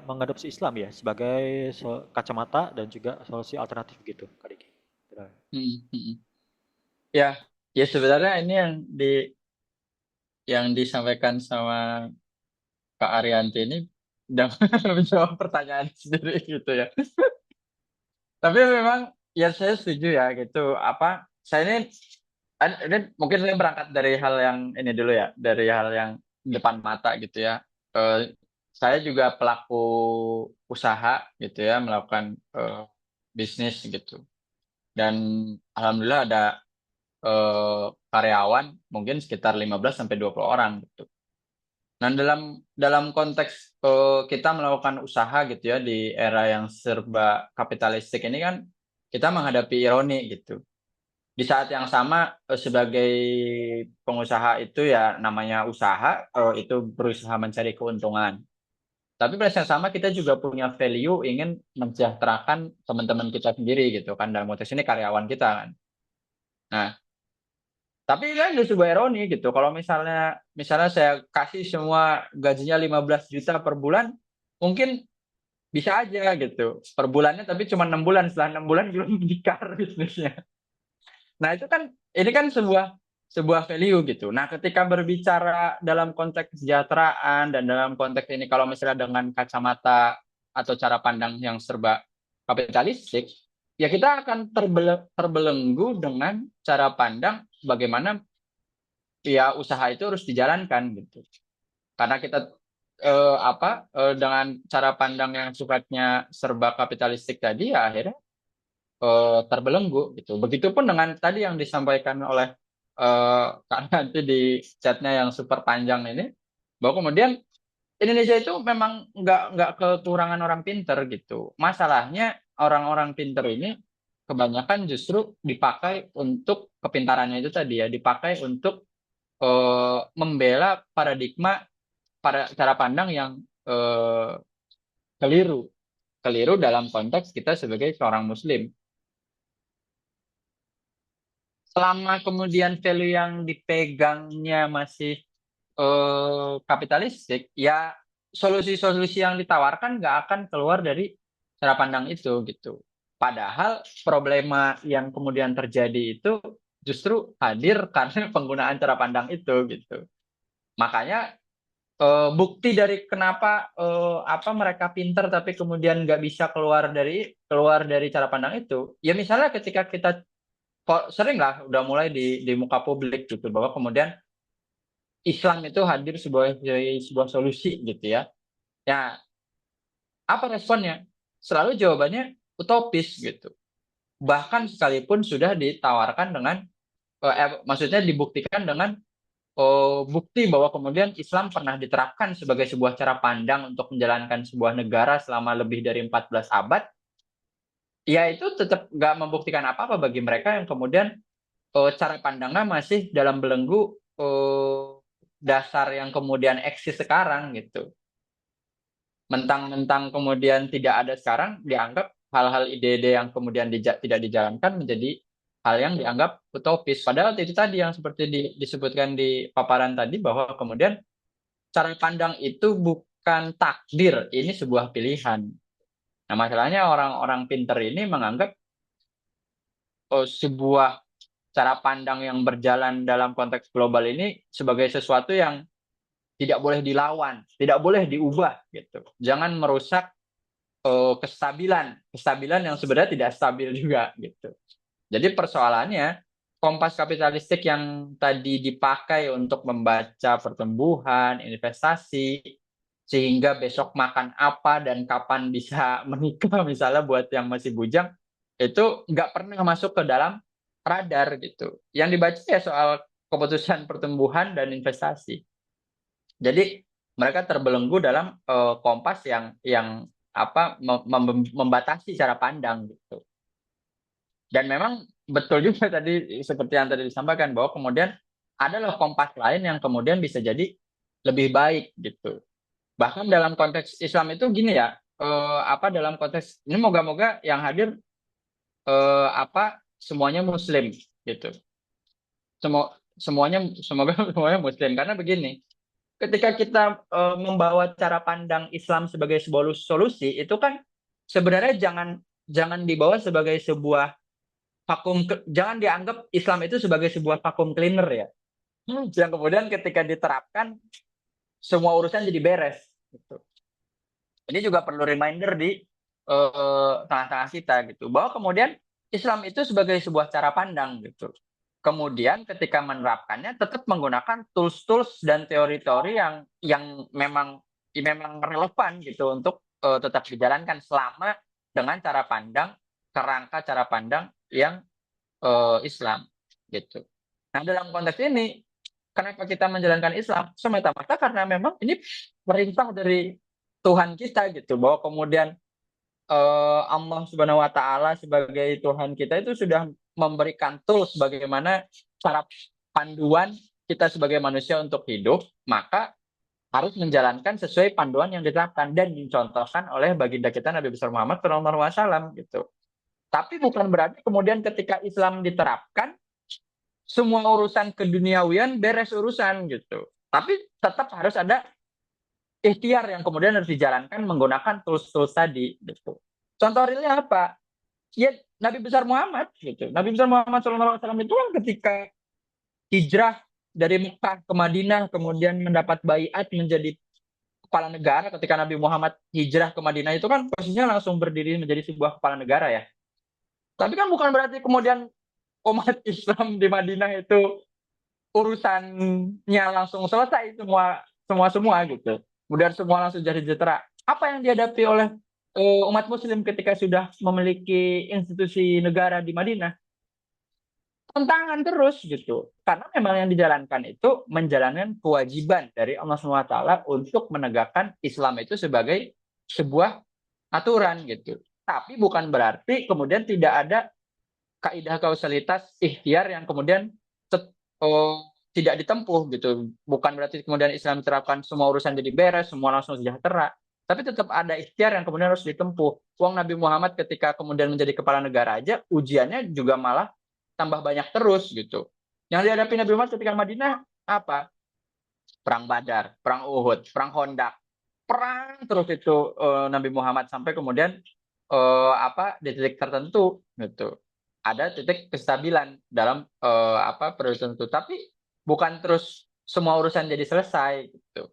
A: mengadopsi Islam ya sebagai kacamata dan juga solusi alternatif gitu, Kak Diki.
D: Hmm, hmm. Ya, ya sebenarnya ini yang disampaikan sama Kak Arianti ini udah menjawab pertanyaan sendiri gitu ya. Tapi memang ya saya setuju ya gitu. Apa saya ini mungkin saya berangkat dari hal yang ini dulu ya, dari hal yang depan mata gitu ya. Saya juga pelaku usaha gitu ya, melakukan bisnis gitu. Dan alhamdulillah ada karyawan mungkin sekitar 15 sampai 20 orang gitu. Nah, dalam konteks kita melakukan usaha gitu ya di era yang serba kapitalistik ini kan kita menghadapi ironi gitu. Di saat yang sama sebagai pengusaha itu ya namanya usaha itu berusaha mencari keuntungan. Tapi pada saat yang sama kita juga punya value ingin mensejahterakan teman-teman kita sendiri gitu kan, dalam konteks ini karyawan kita kan. Nah, tapi kan ada sebuah ironi gitu. Kalau misalnya saya kasih semua gajinya 15 juta per bulan, mungkin bisa aja gitu. Per bulannya tapi cuma 6 bulan, setelah 6 bulan belum dikar bisnisnya. Nah, itu kan ini kan sebuah value gitu. Nah, ketika berbicara dalam konteks kesejahteraan dan dalam konteks ini kalau misalnya dengan kacamata atau cara pandang yang serba kapitalistik, ya kita akan terbelenggu dengan cara pandang bagaimana ya usaha itu harus dijalankan gitu. Karena kita dengan cara pandang yang sifatnya serba kapitalistik tadi ya akhirnya terbelenggu gitu. Begitupun dengan tadi yang disampaikan oleh Kak nanti di chatnya yang super panjang ini, bahwa kemudian Indonesia itu memang nggak kekurangan orang pinter gitu. Masalahnya orang-orang pinter ini kebanyakan justru dipakai untuk kepintarannya itu tadi ya, dipakai untuk membela paradigma pada cara pandang yang eh, keliru, keliru dalam konteks kita sebagai seorang Muslim. Selama kemudian value yang dipegangnya masih kapitalistik, ya solusi-solusi yang ditawarkan nggak akan keluar dari cara pandang itu gitu. Padahal problema yang kemudian terjadi itu justru hadir karena penggunaan cara pandang itu gitu. Makanya bukti dari kenapa mereka pinter tapi kemudian nggak bisa keluar dari cara pandang itu, ya misalnya ketika kita sering lah udah mulai di muka publik gitu bahwa kemudian Islam itu hadir sebuah solusi gitu ya. Ya, apa responnya? Selalu jawabannya utopis gitu. Bahkan sekalipun sudah ditawarkan dengan maksudnya dibuktikan dengan bukti bahwa kemudian Islam pernah diterapkan sebagai sebuah cara pandang untuk menjalankan sebuah negara selama lebih dari 14 abad, ya itu tetap nggak membuktikan apa-apa bagi mereka yang kemudian cara pandangnya masih dalam belenggu dasar yang kemudian eksis sekarang gitu. Mentang-mentang kemudian tidak ada sekarang, dianggap hal-hal ide-ide yang kemudian tidak dijalankan menjadi hal yang dianggap utopis. Padahal itu tadi yang seperti disebutkan di paparan tadi, bahwa kemudian cara pandang itu bukan takdir, ini sebuah pilihan. Nah, masalahnya orang-orang pinter ini menganggap sebuah cara pandang yang berjalan dalam konteks global ini sebagai sesuatu yang tidak boleh dilawan, tidak boleh diubah gitu. Jangan merusak kestabilan yang sebenarnya tidak stabil juga gitu. Jadi persoalannya, kompas kapitalistik yang tadi dipakai untuk membaca pertumbuhan, investasi, sehingga besok makan apa dan kapan bisa menikah misalnya buat yang masih bujang, itu nggak pernah masuk ke dalam radar gitu. Yang dibaca ya soal keputusan pertumbuhan dan investasi. Jadi mereka terbelenggu dalam kompas yang membatasi cara pandang gitu. Dan memang betul juga tadi seperti yang tadi disampaikan, bahwa kemudian ada loh kompas lain yang kemudian bisa jadi lebih baik gitu. Bahkan dalam konteks Islam itu gini ya, dalam konteks ini moga-moga yang hadir semuanya Muslim gitu. Semuanya semoga semuanya Muslim, karena begini, ketika kita membawa cara pandang Islam sebagai sebuah solusi, itu kan sebenarnya jangan dibawa sebagai sebuah jangan dianggap Islam itu sebagai sebuah vacuum cleaner ya. Yang kemudian ketika diterapkan semua urusan jadi beres gitu. Ini juga perlu reminder di tengah-tengah kita gitu, bahwa kemudian Islam itu sebagai sebuah cara pandang gitu. Kemudian ketika menerapkannya tetap menggunakan tools-tools dan teori-teori yang memang relevan gitu untuk tetap dijalankan selama dengan cara pandang, kerangka cara pandang yang Islam gitu. Nah, dalam konteks ini, kenapa kita menjalankan Islam? Semata-mata karena memang ini perintah dari Tuhan kita gitu, bahwa kemudian Allah Subhanahu wa taala sebagai Tuhan kita itu sudah memberikan tools bagaimana cara panduan kita sebagai manusia untuk hidup, maka harus menjalankan sesuai panduan yang ditetapkan dan dicontohkan oleh baginda kita Nabi besar Muhammad SAW gitu. Tapi bukan berarti kemudian ketika Islam diterapkan, semua urusan keduniawian beres urusan gitu. Tapi tetap harus ada ikhtiar yang kemudian harus dijalankan menggunakan tools-tools tadi gitu. Contoh realnya apa? Ya Nabi besar Muhammad gitu. Nabi besar Muhammad SAW itu kan ketika hijrah dari Mekah ke Madinah, kemudian mendapat baiat menjadi kepala negara. Ketika Nabi Muhammad hijrah ke Madinah itu kan posisinya langsung berdiri menjadi sebuah kepala negara ya. Tapi kan bukan berarti kemudian umat Islam di Madinah itu urusannya langsung selesai semua gitu. Kemudian semua langsung jadi sejahtera. Apa yang dihadapi oleh umat Muslim ketika sudah memiliki institusi negara di Madinah? Tantangan terus gitu. Karena memang yang dijalankan itu menjalankan kewajiban dari Allah SWT untuk menegakkan Islam itu sebagai sebuah aturan gitu. Tapi bukan berarti kemudian tidak ada kaidah kausalitas ikhtiar yang kemudian tidak ditempuh gitu. Bukan berarti kemudian Islam diterapkan semua urusan jadi beres, semua langsung sejahtera. Tapi tetap ada ikhtiar yang kemudian harus ditempuh. Uang Nabi Muhammad ketika kemudian menjadi kepala negara aja, ujiannya juga malah tambah banyak terus gitu. Yang dihadapi Nabi Muhammad ketika Madinah apa? Perang Badar, perang Uhud, perang Khandaq. Perang terus itu Nabi Muhammad sampai kemudian di titik tertentu gitu. Ada titik kestabilan dalam periode tertentu, tapi bukan terus semua urusan jadi selesai gitu.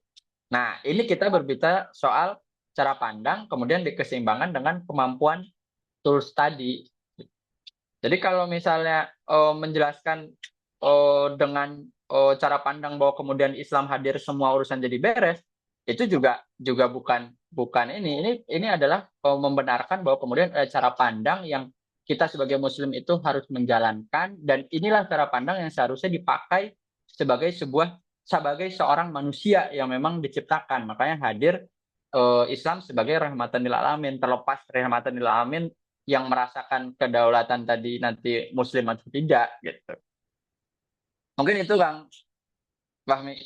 D: Nah, ini kita berbicara soal cara pandang kemudian dikeseimbangkan dengan kemampuan tools tadi. Jadi kalau misalnya menjelaskan dengan cara pandang bahwa kemudian Islam hadir semua urusan jadi beres, itu juga bukan ini adalah membenarkan bahwa kemudian cara pandang yang kita sebagai Muslim itu harus menjalankan, dan inilah cara pandang yang seharusnya dipakai sebagai seorang manusia yang memang diciptakan. Makanya hadir Islam sebagai rahmatan lil alamin, terlepas rahmatan lil alamin yang merasakan kedaulatan tadi nanti Muslim atau tidak gitu. Mungkin itu Kang Fahmi.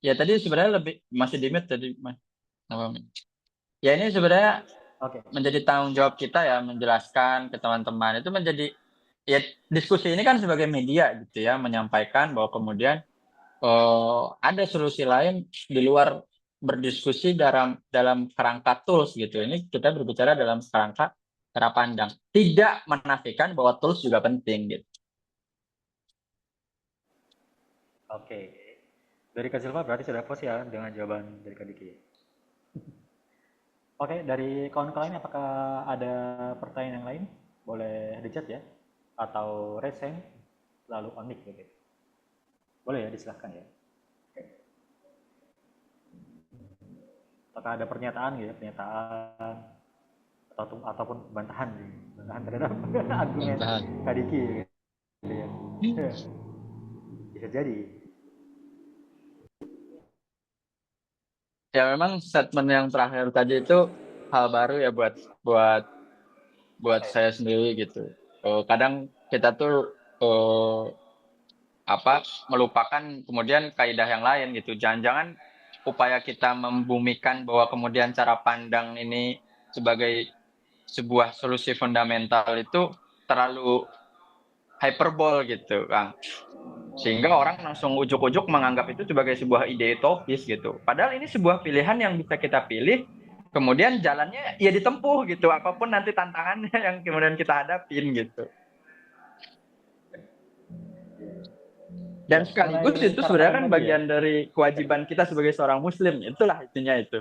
D: Ya tadi sebenarnya lebih masih di mute tadi Mas. Apa, Mi? Ya ini sebenarnya
A: Oke.
D: menjadi tanggung jawab kita ya menjelaskan ke teman-teman itu menjadi ya diskusi ini kan sebagai media gitu ya menyampaikan bahwa kemudian ada solusi lain di luar berdiskusi dalam kerangka tools gitu. Ini kita berbicara dalam kerangka cara pandang. Tidak menafikan bahwa tools juga penting gitu.
A: Oke. Dari Kak Silva berarti sudah puas ya dengan jawaban dari Kak Diki. Oke, dari kawan-kawan lain apakah ada pertanyaan yang lain? Boleh di chat ya, atau raise hand, lalu on mic gitu. Boleh ya, disilahkan ya. Oke. Apakah ada pernyataan gitu, pernyataan ataupun bantahan gitu. Bantahan terhadap argumen
C: Bantahan.
A: Kak Diki gitu ya. Bisa jadi.
D: Ya memang statement yang terakhir tadi itu hal baru ya buat buat buat saya sendiri gitu. Kadang kita tuh melupakan kemudian kaidah yang lain gitu. Jangan-jangan upaya kita membumikan bahwa kemudian cara pandang ini sebagai sebuah solusi fundamental itu terlalu hyperbol gitu, Kang. Sehingga orang langsung ujuk-ujuk menganggap itu sebagai sebuah ide utopis gitu. Padahal ini sebuah pilihan yang bisa kita pilih, kemudian jalannya ya ditempuh gitu, apapun nanti tantangannya yang kemudian kita hadapin gitu. Dan
A: Ya,
D: sekaligus
A: mengenai
D: itu
A: cara
D: sebenarnya
A: pandang
D: kan
A: tadi ya.
D: bagian dari kewajiban kita sebagai seorang muslim. Itulah intinya itu.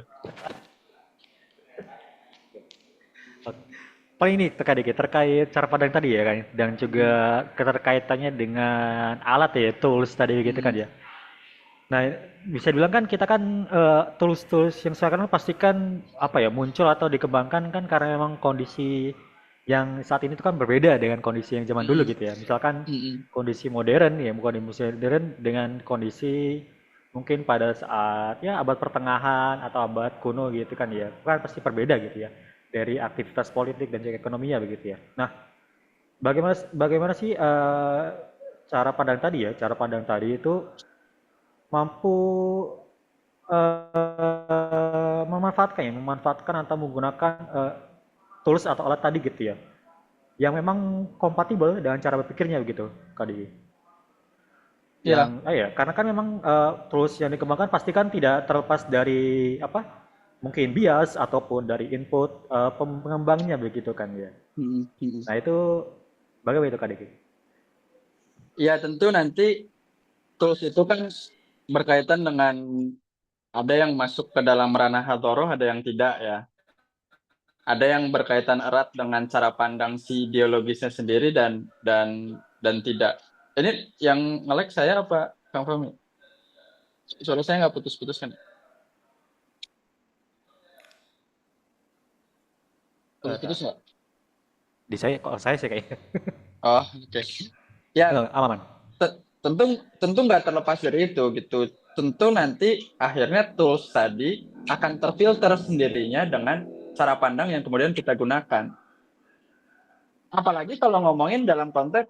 A: Paling ini terkait cara pandang tadi ya kan, dan juga keterkaitannya dengan alat ya, tools tadi gitu kan ya. Nah, bisa dibilang kan kita kan tools-tools yang sekarang pastikan apa ya muncul atau dikembangkan kan karena memang kondisi yang saat ini tuh kan berbeda dengan kondisi yang zaman dulu gitu ya. Misalkan kondisi modern ya, bukan kondisi modern dengan kondisi mungkin pada saat ya abad pertengahan atau abad kuno gitu kan ya. Kan pasti berbeda gitu ya dari aktivitas politik dan juga ekonominya begitu ya. Nah, bagaimana sih cara pandang tadi ya? Cara pandang tadi itu mampu memanfaatkan atau menggunakan tools atau alat tadi gitu ya, yang memang kompatibel dengan cara berpikirnya begitu, Kak Diki.
D: Ya,
A: Ya, karena kan memang tools yang dikembangkan pasti kan tidak terlepas dari apa, mungkin bias ataupun dari input pengembangnya begitu kan ya. Nah itu bagaimana itu Kak Diki?
D: ya tentu nanti tools itu kan berkaitan dengan ada yang masuk ke dalam ranah hadoroh, ada yang tidak ya. Ada yang berkaitan erat dengan cara pandang si ideologisnya sendiri dan tidak. Ini yang nge-lag saya apa Kang Fahmi? Suara saya nggak putus-putus kan? Putus-putus nggak?
A: Di saya, kalau saya sih kayaknya.
D: Oh, oke. Ya,
A: Aman.
D: tentu nggak terlepas dari itu gitu. Tentu nanti akhirnya tools tadi akan terfilter sendirinya dengan cara pandang yang kemudian kita gunakan. Apalagi kalau ngomongin dalam konteks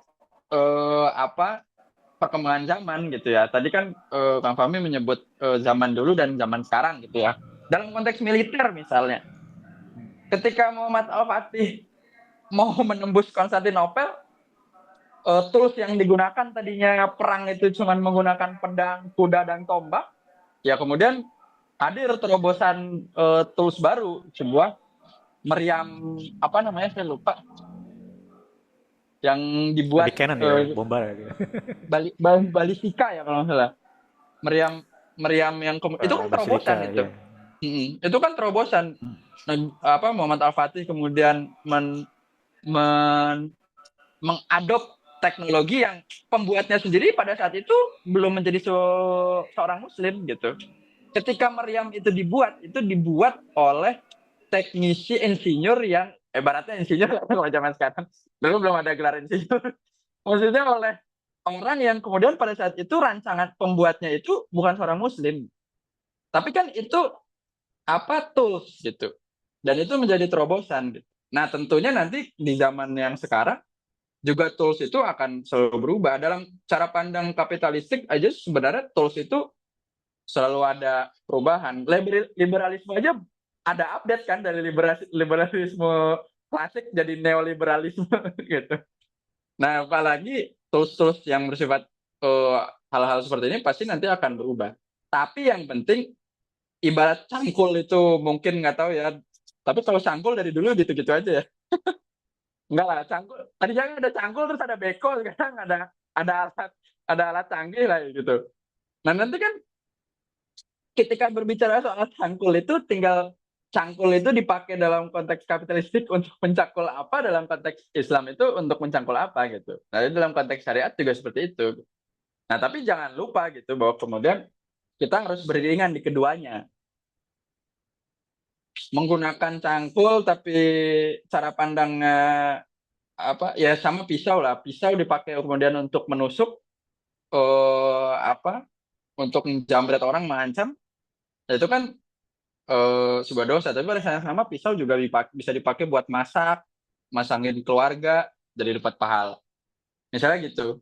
D: perkembangan zaman gitu ya. Tadi kan Kang Fahmi menyebut zaman dulu dan zaman sekarang gitu ya. Dalam konteks militer misalnya, ketika Muhammad Al-Fatih mau menembus Konstantinopel, tools yang digunakan tadinya perang itu cuma menggunakan pedang, kuda, dan tombak, ya kemudian hadir terobosan tools baru, sebuah meriam apa namanya saya lupa, yang dibuat
A: Big cannon ya, bombar gitu.
D: balistika ya kalau nggak salah, meriam yang itu kan terobosan
A: Basilika,
D: itu.
A: ya.
D: Itu kan terobosan. Muhammad Al-Fatih kemudian mengadop teknologi yang pembuatnya sendiri pada saat itu belum menjadi seorang muslim gitu. Ketika meriam itu dibuat oleh teknisi insinyur yang ibaratnya insinyur kalau zaman sekarang. Dulu belum ada gelar insinyur. Maksudnya oleh orang yang kemudian pada saat itu rancangan pembuatnya itu bukan seorang muslim. Tapi kan itu tools gitu. Dan itu menjadi terobosan gitu. Nah, tentunya nanti di zaman yang sekarang juga tools itu akan selalu berubah. Dalam cara pandang kapitalistik aja sebenarnya tools itu selalu ada perubahan. Liberalisme aja ada update kan dari liberalisme klasik jadi neoliberalisme gitu. Nah, apalagi tools-tools yang bersifat hal-hal seperti ini pasti nanti akan berubah. Tapi yang penting ibarat cangkul itu mungkin nggak tahu ya. Tapi kalau cangkul dari dulu gitu-gitu aja ya. Enggak lah, cangkul. Tadi jangan ada cangkul terus ada beko, sekarang ada alat canggih lah gitu. Nah, nanti kan ketika berbicara soal cangkul itu tinggal cangkul itu dipakai dalam konteks kapitalistik untuk mencangkul apa, dalam konteks Islam itu untuk mencangkul apa gitu. Nah, dalam konteks syariat juga seperti itu. Nah, tapi jangan lupa gitu bahwa kemudian kita harus beriringan di keduanya. Menggunakan cangkul tapi cara pandangnya apa ya sama pisau lah. Pisau dipakai kemudian untuk menusuk apa untuk menjamret orang, mengancam. Nah, itu kan sebuah dosa. Tapi pada saat yang sama pisau juga bisa dipakai buat masak, masangin keluarga, jadi dapat pahala. Misalnya gitu.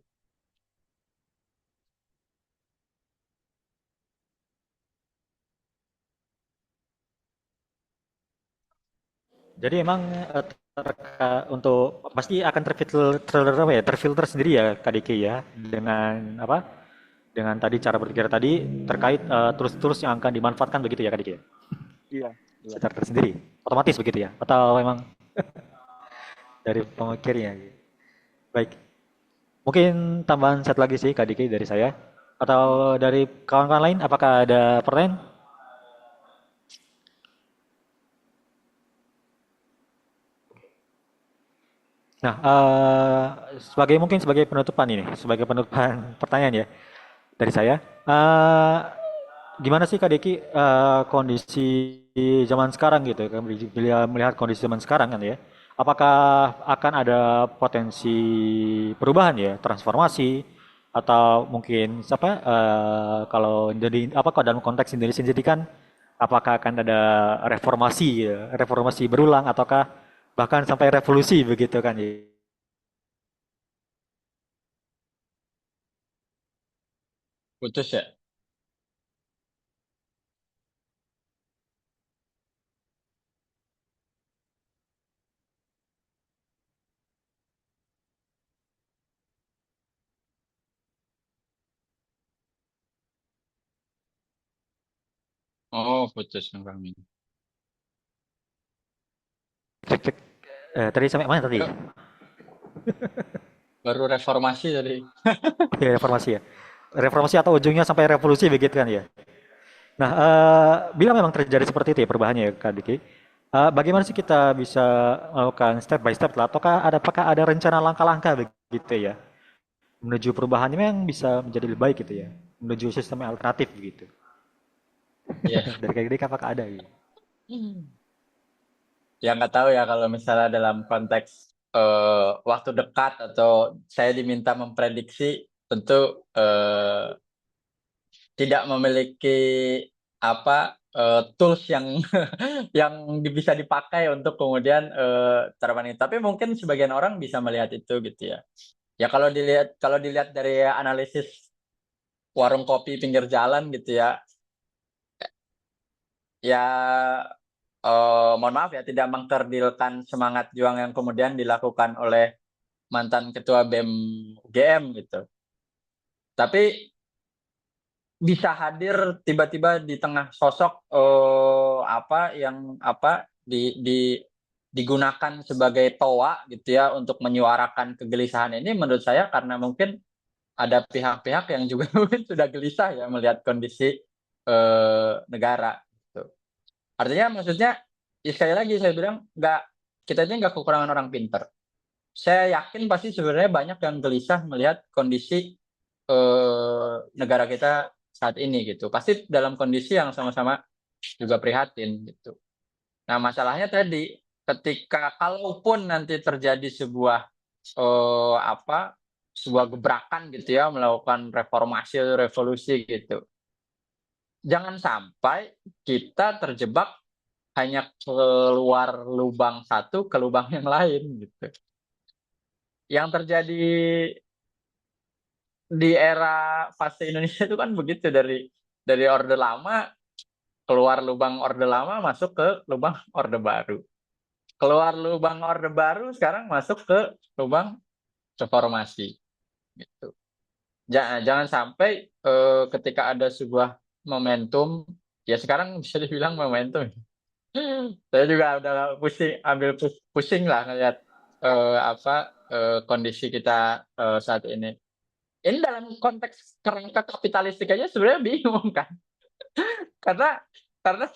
A: Jadi emang untuk pasti akan terfilter sendiri ya Kak Diki ya dengan apa? Dengan tadi cara berpikir tadi terkait tools-tools yang akan dimanfaatkan begitu ya Kak Diki ya?
D: Iya.
A: Secara tersendiri, otomatis begitu ya? Atau memang dari pemikirnya? Gitu. Baik, mungkin tambahan satu lagi sih Kak Diki dari saya. Atau dari kawan-kawan lain, apakah ada pertanyaan? Nah, mungkin sebagai penutupan ini, sebagai penutupan pertanyaan ya dari saya. Gimana sih Kak Deki kondisi zaman sekarang gitu, kan bila melihat kondisi zaman sekarang kan ya, apakah akan ada potensi perubahan ya, transformasi atau mungkin apa kalau jadi apa kalau dalam konteks Indonesia sendiri kan apakah akan ada reformasi ya, reformasi berulang ataukah bahkan sampai revolusi begitu kan ya.
C: Putus ya. Oh, putus Bang Fahmi.
A: Cek, cek. Tadi sampai mana tadi?
C: Yuk, baru reformasi tadi.
A: Ya, reformasi ya. Reformasi atau ujungnya sampai revolusi begitu kan ya. Nah, bila memang terjadi seperti itu ya perubahannya ya Kak Diki, bagaimana sih kita bisa melakukan step by step lah, ataukah apakah ada rencana langkah-langkah begitu ya, menuju perubahannya yang bisa menjadi lebih baik gitu ya, menuju sistem yang alternatif begitu.
C: Iya.
A: Dari Kak Diki apakah ada gitu?
C: Ya nggak tahu ya kalau misalnya dalam konteks waktu dekat atau saya diminta memprediksi, tentu tidak memiliki apa tools yang yang bisa dipakai untuk kemudian terapan ini. Tapi mungkin sebagian orang bisa melihat itu gitu ya. Ya kalau dilihat dari analisis warung kopi pinggir jalan gitu ya, ya mohon maaf ya tidak mengkerdilkan semangat juang yang kemudian dilakukan oleh mantan ketua BEM UGM gitu. Tapi bisa hadir tiba-tiba di tengah sosok apa yang apa digunakan sebagai toa gitu ya untuk menyuarakan kegelisahan ini, menurut saya karena mungkin ada pihak-pihak yang juga mungkin sudah gelisah ya melihat kondisi negara gitu. Artinya maksudnya ya sekali lagi saya bilang kita ini nggak kekurangan orang pinter. Saya yakin pasti sebenarnya banyak yang gelisah melihat kondisi negara kita saat ini gitu. Pasti dalam kondisi yang sama-sama juga prihatin gitu. Nah, masalahnya tadi ketika kalaupun nanti terjadi sebuah apa sebuah gebrakan gitu ya, melakukan reformasi atau revolusi gitu. Jangan sampai kita terjebak hanya keluar lubang satu ke lubang yang lain gitu. Yang terjadi di era fase Indonesia itu kan begitu, dari orde lama, keluar lubang orde lama, masuk ke lubang orde baru. Keluar lubang orde baru, sekarang masuk ke lubang reformasi. Gitu. Jangan sampai ketika ada sebuah momentum, ya sekarang bisa dibilang momentum. Saya juga udah pusing lah ngeliat kondisi kita saat ini. Ini dalam konteks kerangka kapitalistik aja sebenarnya bingung kan, karena karena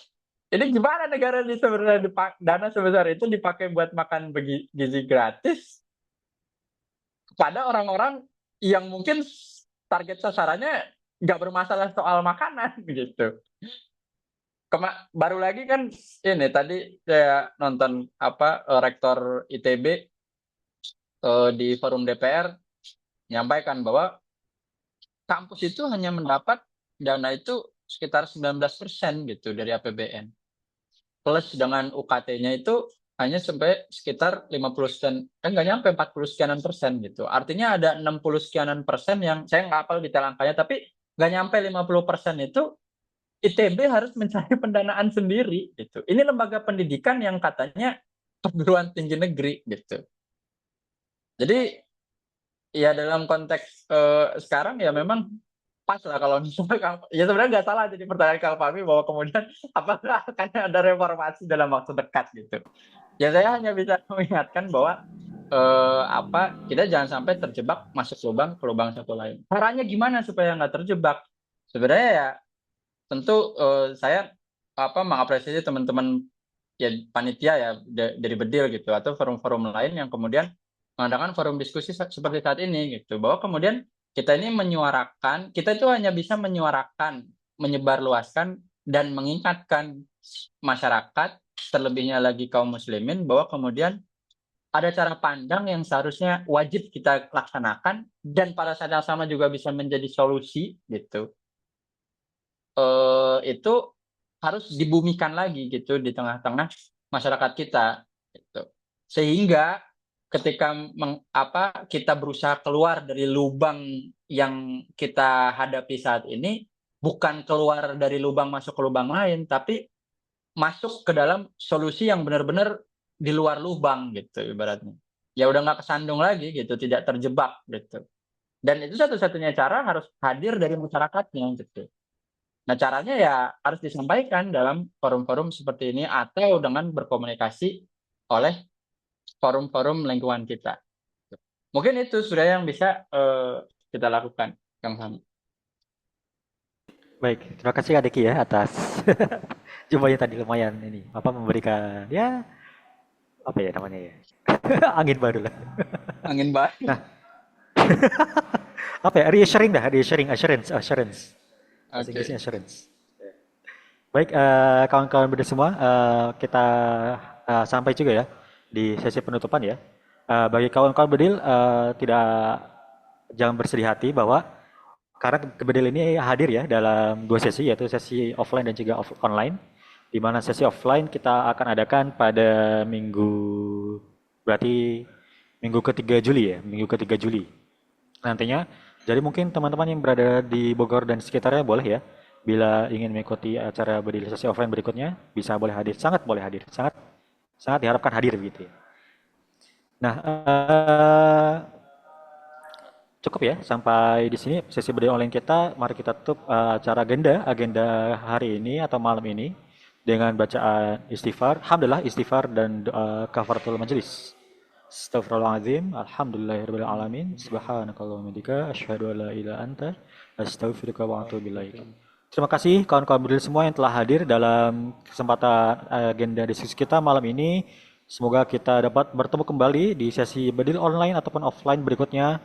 C: ini gimana negara ini sebenarnya dana sebesar itu dipakai buat makan gizi gratis pada orang-orang yang mungkin target sasarannya nggak bermasalah soal makanan gitu. Baru lagi kan ini tadi saya nonton rektor ITB di forum DPR menyampaikan bahwa kampus itu hanya mendapat dana itu sekitar 19% gitu dari APBN. Plus dengan UKT-nya itu hanya sampai sekitar 50 sekian, nggak nyampe 40 sekianan persen gitu. Artinya ada 60 sekianan persen yang saya nggak hafal detail angkanya, tapi nggak nyampe 50% itu ITB harus mencari pendanaan sendiri gitu. Ini lembaga pendidikan yang katanya perguruan tinggi negeri gitu. Jadi ya dalam konteks sekarang ya memang pas lah kalau misalnya ya sebenarnya nggak salah jadi pertanyaan Kang Fahmi bahwa kemudian apakah akan ada reformasi dalam waktu dekat gitu. Ya saya hanya bisa mengingatkan bahwa kita jangan sampai terjebak masuk lubang ke lubang satu lain. Caranya gimana supaya nggak terjebak? Sebenarnya ya tentu saya mengapresiasi teman-teman ya panitia ya dari Bedil gitu atau forum-forum lain yang kemudian mengadakan forum diskusi seperti saat ini gitu, bahwa kemudian kita ini menyuarakan, kita itu hanya bisa menyuarakan, menyebarluaskan dan mengingatkan masyarakat, terlebihnya lagi kaum muslimin, bahwa kemudian ada cara pandang yang seharusnya wajib kita laksanakan dan pada saat yang sama juga bisa menjadi solusi gitu. Itu harus dibumikan lagi gitu di tengah-tengah masyarakat kita gitu. Sehingga ketika kita berusaha keluar dari lubang yang kita hadapi saat ini, bukan keluar dari lubang masuk ke lubang lain, tapi masuk ke dalam solusi yang benar-benar di luar lubang gitu ibaratnya. Ya udah nggak kesandung lagi gitu, tidak terjebak gitu. Dan itu satu-satunya cara harus hadir dari masyarakatnya gitu. Nah, caranya ya harus disampaikan dalam forum-forum seperti ini atau dengan berkomunikasi oleh forum-forum lingkungan kita. Mungkin itu sudah yang bisa kita lakukan, Kang Fahmi.
A: Baik, terima kasih Kak Deki ya atas jumlahnya tadi lumayan ini memberikan ya apa ya namanya ya angin baru lah.
C: Angin baru.
A: Nah, apa ya reassuring assurance. Bahasa
C: Oke.
A: Inggrisnya assurance. Baik, kawan-kawan beda semua, kita sampai juga ya di sesi penutupan ya. Bagi kawan-kawan bedil, tidak jangan bersedih hati bahwa karena bedil ini hadir ya dalam dua sesi, yaitu sesi offline dan juga online. Di mana sesi offline kita akan adakan pada berarti minggu ketiga Juli ya, minggu ketiga Juli nantinya. Jadi mungkin teman-teman yang berada di Bogor dan sekitarnya boleh ya, bila ingin mengikuti acara bedil sesi offline berikutnya, bisa boleh hadir, sangat boleh hadir, sangat sangat diharapkan hadir begitu ya. Nah, cukup ya sampai di sini sesi bedil online kita. Mari kita tutup acara agenda hari ini atau malam ini dengan bacaan istighfar, alhamdulillah istighfar dan doa kafaratul majelis. Astaghfirullahaladzim, alhamdulillahirabbil alamin, subhanakallahumma bika asyhadu an la ilaha anta astaghfiruka wa atubu ilaik. Terima kasih kawan-kawan bedil semua yang telah hadir dalam kesempatan agenda diskusi kita malam ini. Semoga kita dapat bertemu kembali di sesi bedil online ataupun offline berikutnya.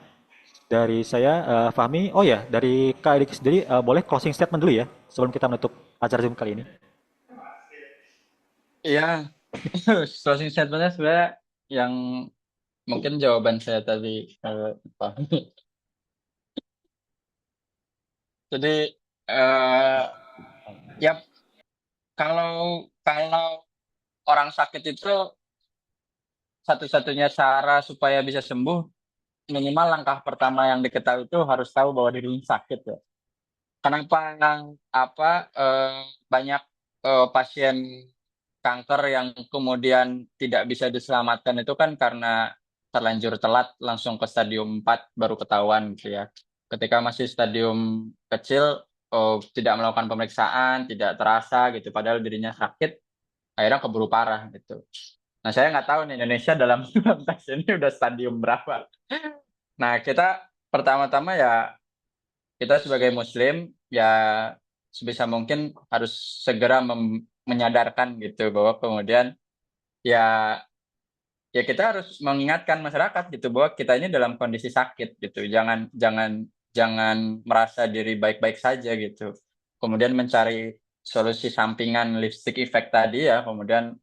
A: Dari saya, Fahmi. Oh ya, dari Kak Edik sendiri, boleh closing statement dulu ya, sebelum kita menutup acara Zoom kali ini.
C: Iya, closing statement-nya sebenarnya yang mungkin jawaban saya tadi, Fahmi. Jadi, ya kalau orang sakit itu satu-satunya cara supaya bisa sembuh, minimal langkah pertama yang diketahui itu harus tahu bahwa dirinya sakit ya.
D: kenapa banyak pasien kanker yang kemudian tidak bisa diselamatkan itu kan karena terlanjur telat langsung ke stadium 4 baru ketahuan gitu ya. Ketika masih stadium kecil tidak melakukan pemeriksaan, tidak terasa gitu padahal dirinya sakit, akhirnya keburu parah gitu. Nah, saya nggak tahu nih Indonesia dalam konteks ini udah stadium berapa. Nah, kita pertama-tama ya kita sebagai Muslim ya sebisa mungkin harus segera menyadarkan gitu bahwa kemudian ya ya kita harus mengingatkan masyarakat gitu bahwa kita ini dalam kondisi sakit gitu. Jangan jangan jangan merasa diri baik-baik saja gitu. Kemudian mencari solusi sampingan lipstick effect tadi ya, kemudian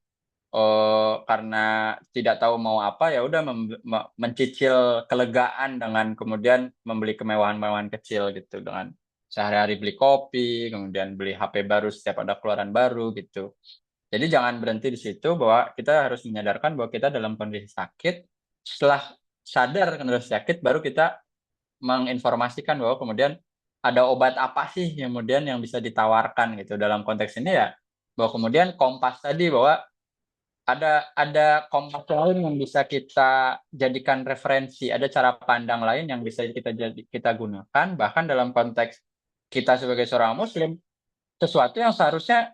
D: karena tidak tahu mau apa ya udah mencicil kelegaan dengan kemudian membeli kemewahan-kemewahan kecil gitu dengan sehari-hari beli kopi, kemudian beli HP baru setiap ada keluaran baru gitu. Jadi jangan berhenti di situ bahwa kita harus menyadarkan bahwa kita dalam kondisi sakit. Setelah sadar kondisi sakit, baru kita menginformasikan bahwa kemudian ada obat apa sih kemudian yang bisa ditawarkan gitu. Dalam konteks ini ya bahwa kemudian kompas tadi bahwa ada kompas lain yang bisa kita jadikan referensi, ada cara pandang lain yang bisa kita gunakan bahkan dalam konteks kita sebagai seorang muslim sesuatu yang seharusnya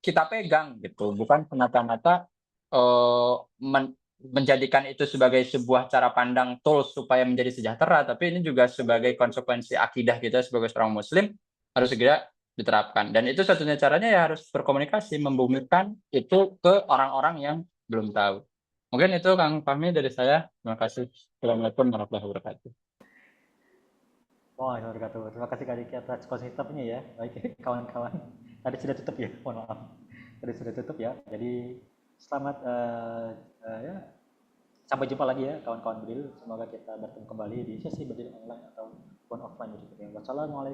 D: kita pegang gitu, bukan semata-mata menjadikan itu sebagai sebuah cara pandang tools supaya menjadi sejahtera, tapi ini juga sebagai konsekuensi akidah kita sebagai seorang muslim harus segera diterapkan. Dan itu satunya caranya ya harus berkomunikasi, membumikan itu ke orang-orang yang belum tahu. Mungkin itu Kang Fahmi dari saya. Terima kasih. Assalamualaikum warahmatullahi wabarakatuh.
A: Wah, terima kasih Kak Diki atas konsisten ya. Baik, kawan-kawan. Tadi sudah tutup ya, mohon maaf. Tadi sudah tutup ya. Jadi selamat ya. Sampai jumpa lagi ya kawan-kawan Bedil. Semoga kita bertemu kembali di sesi Bedil online ataupun offline berikutnya. Wassalamualaikum.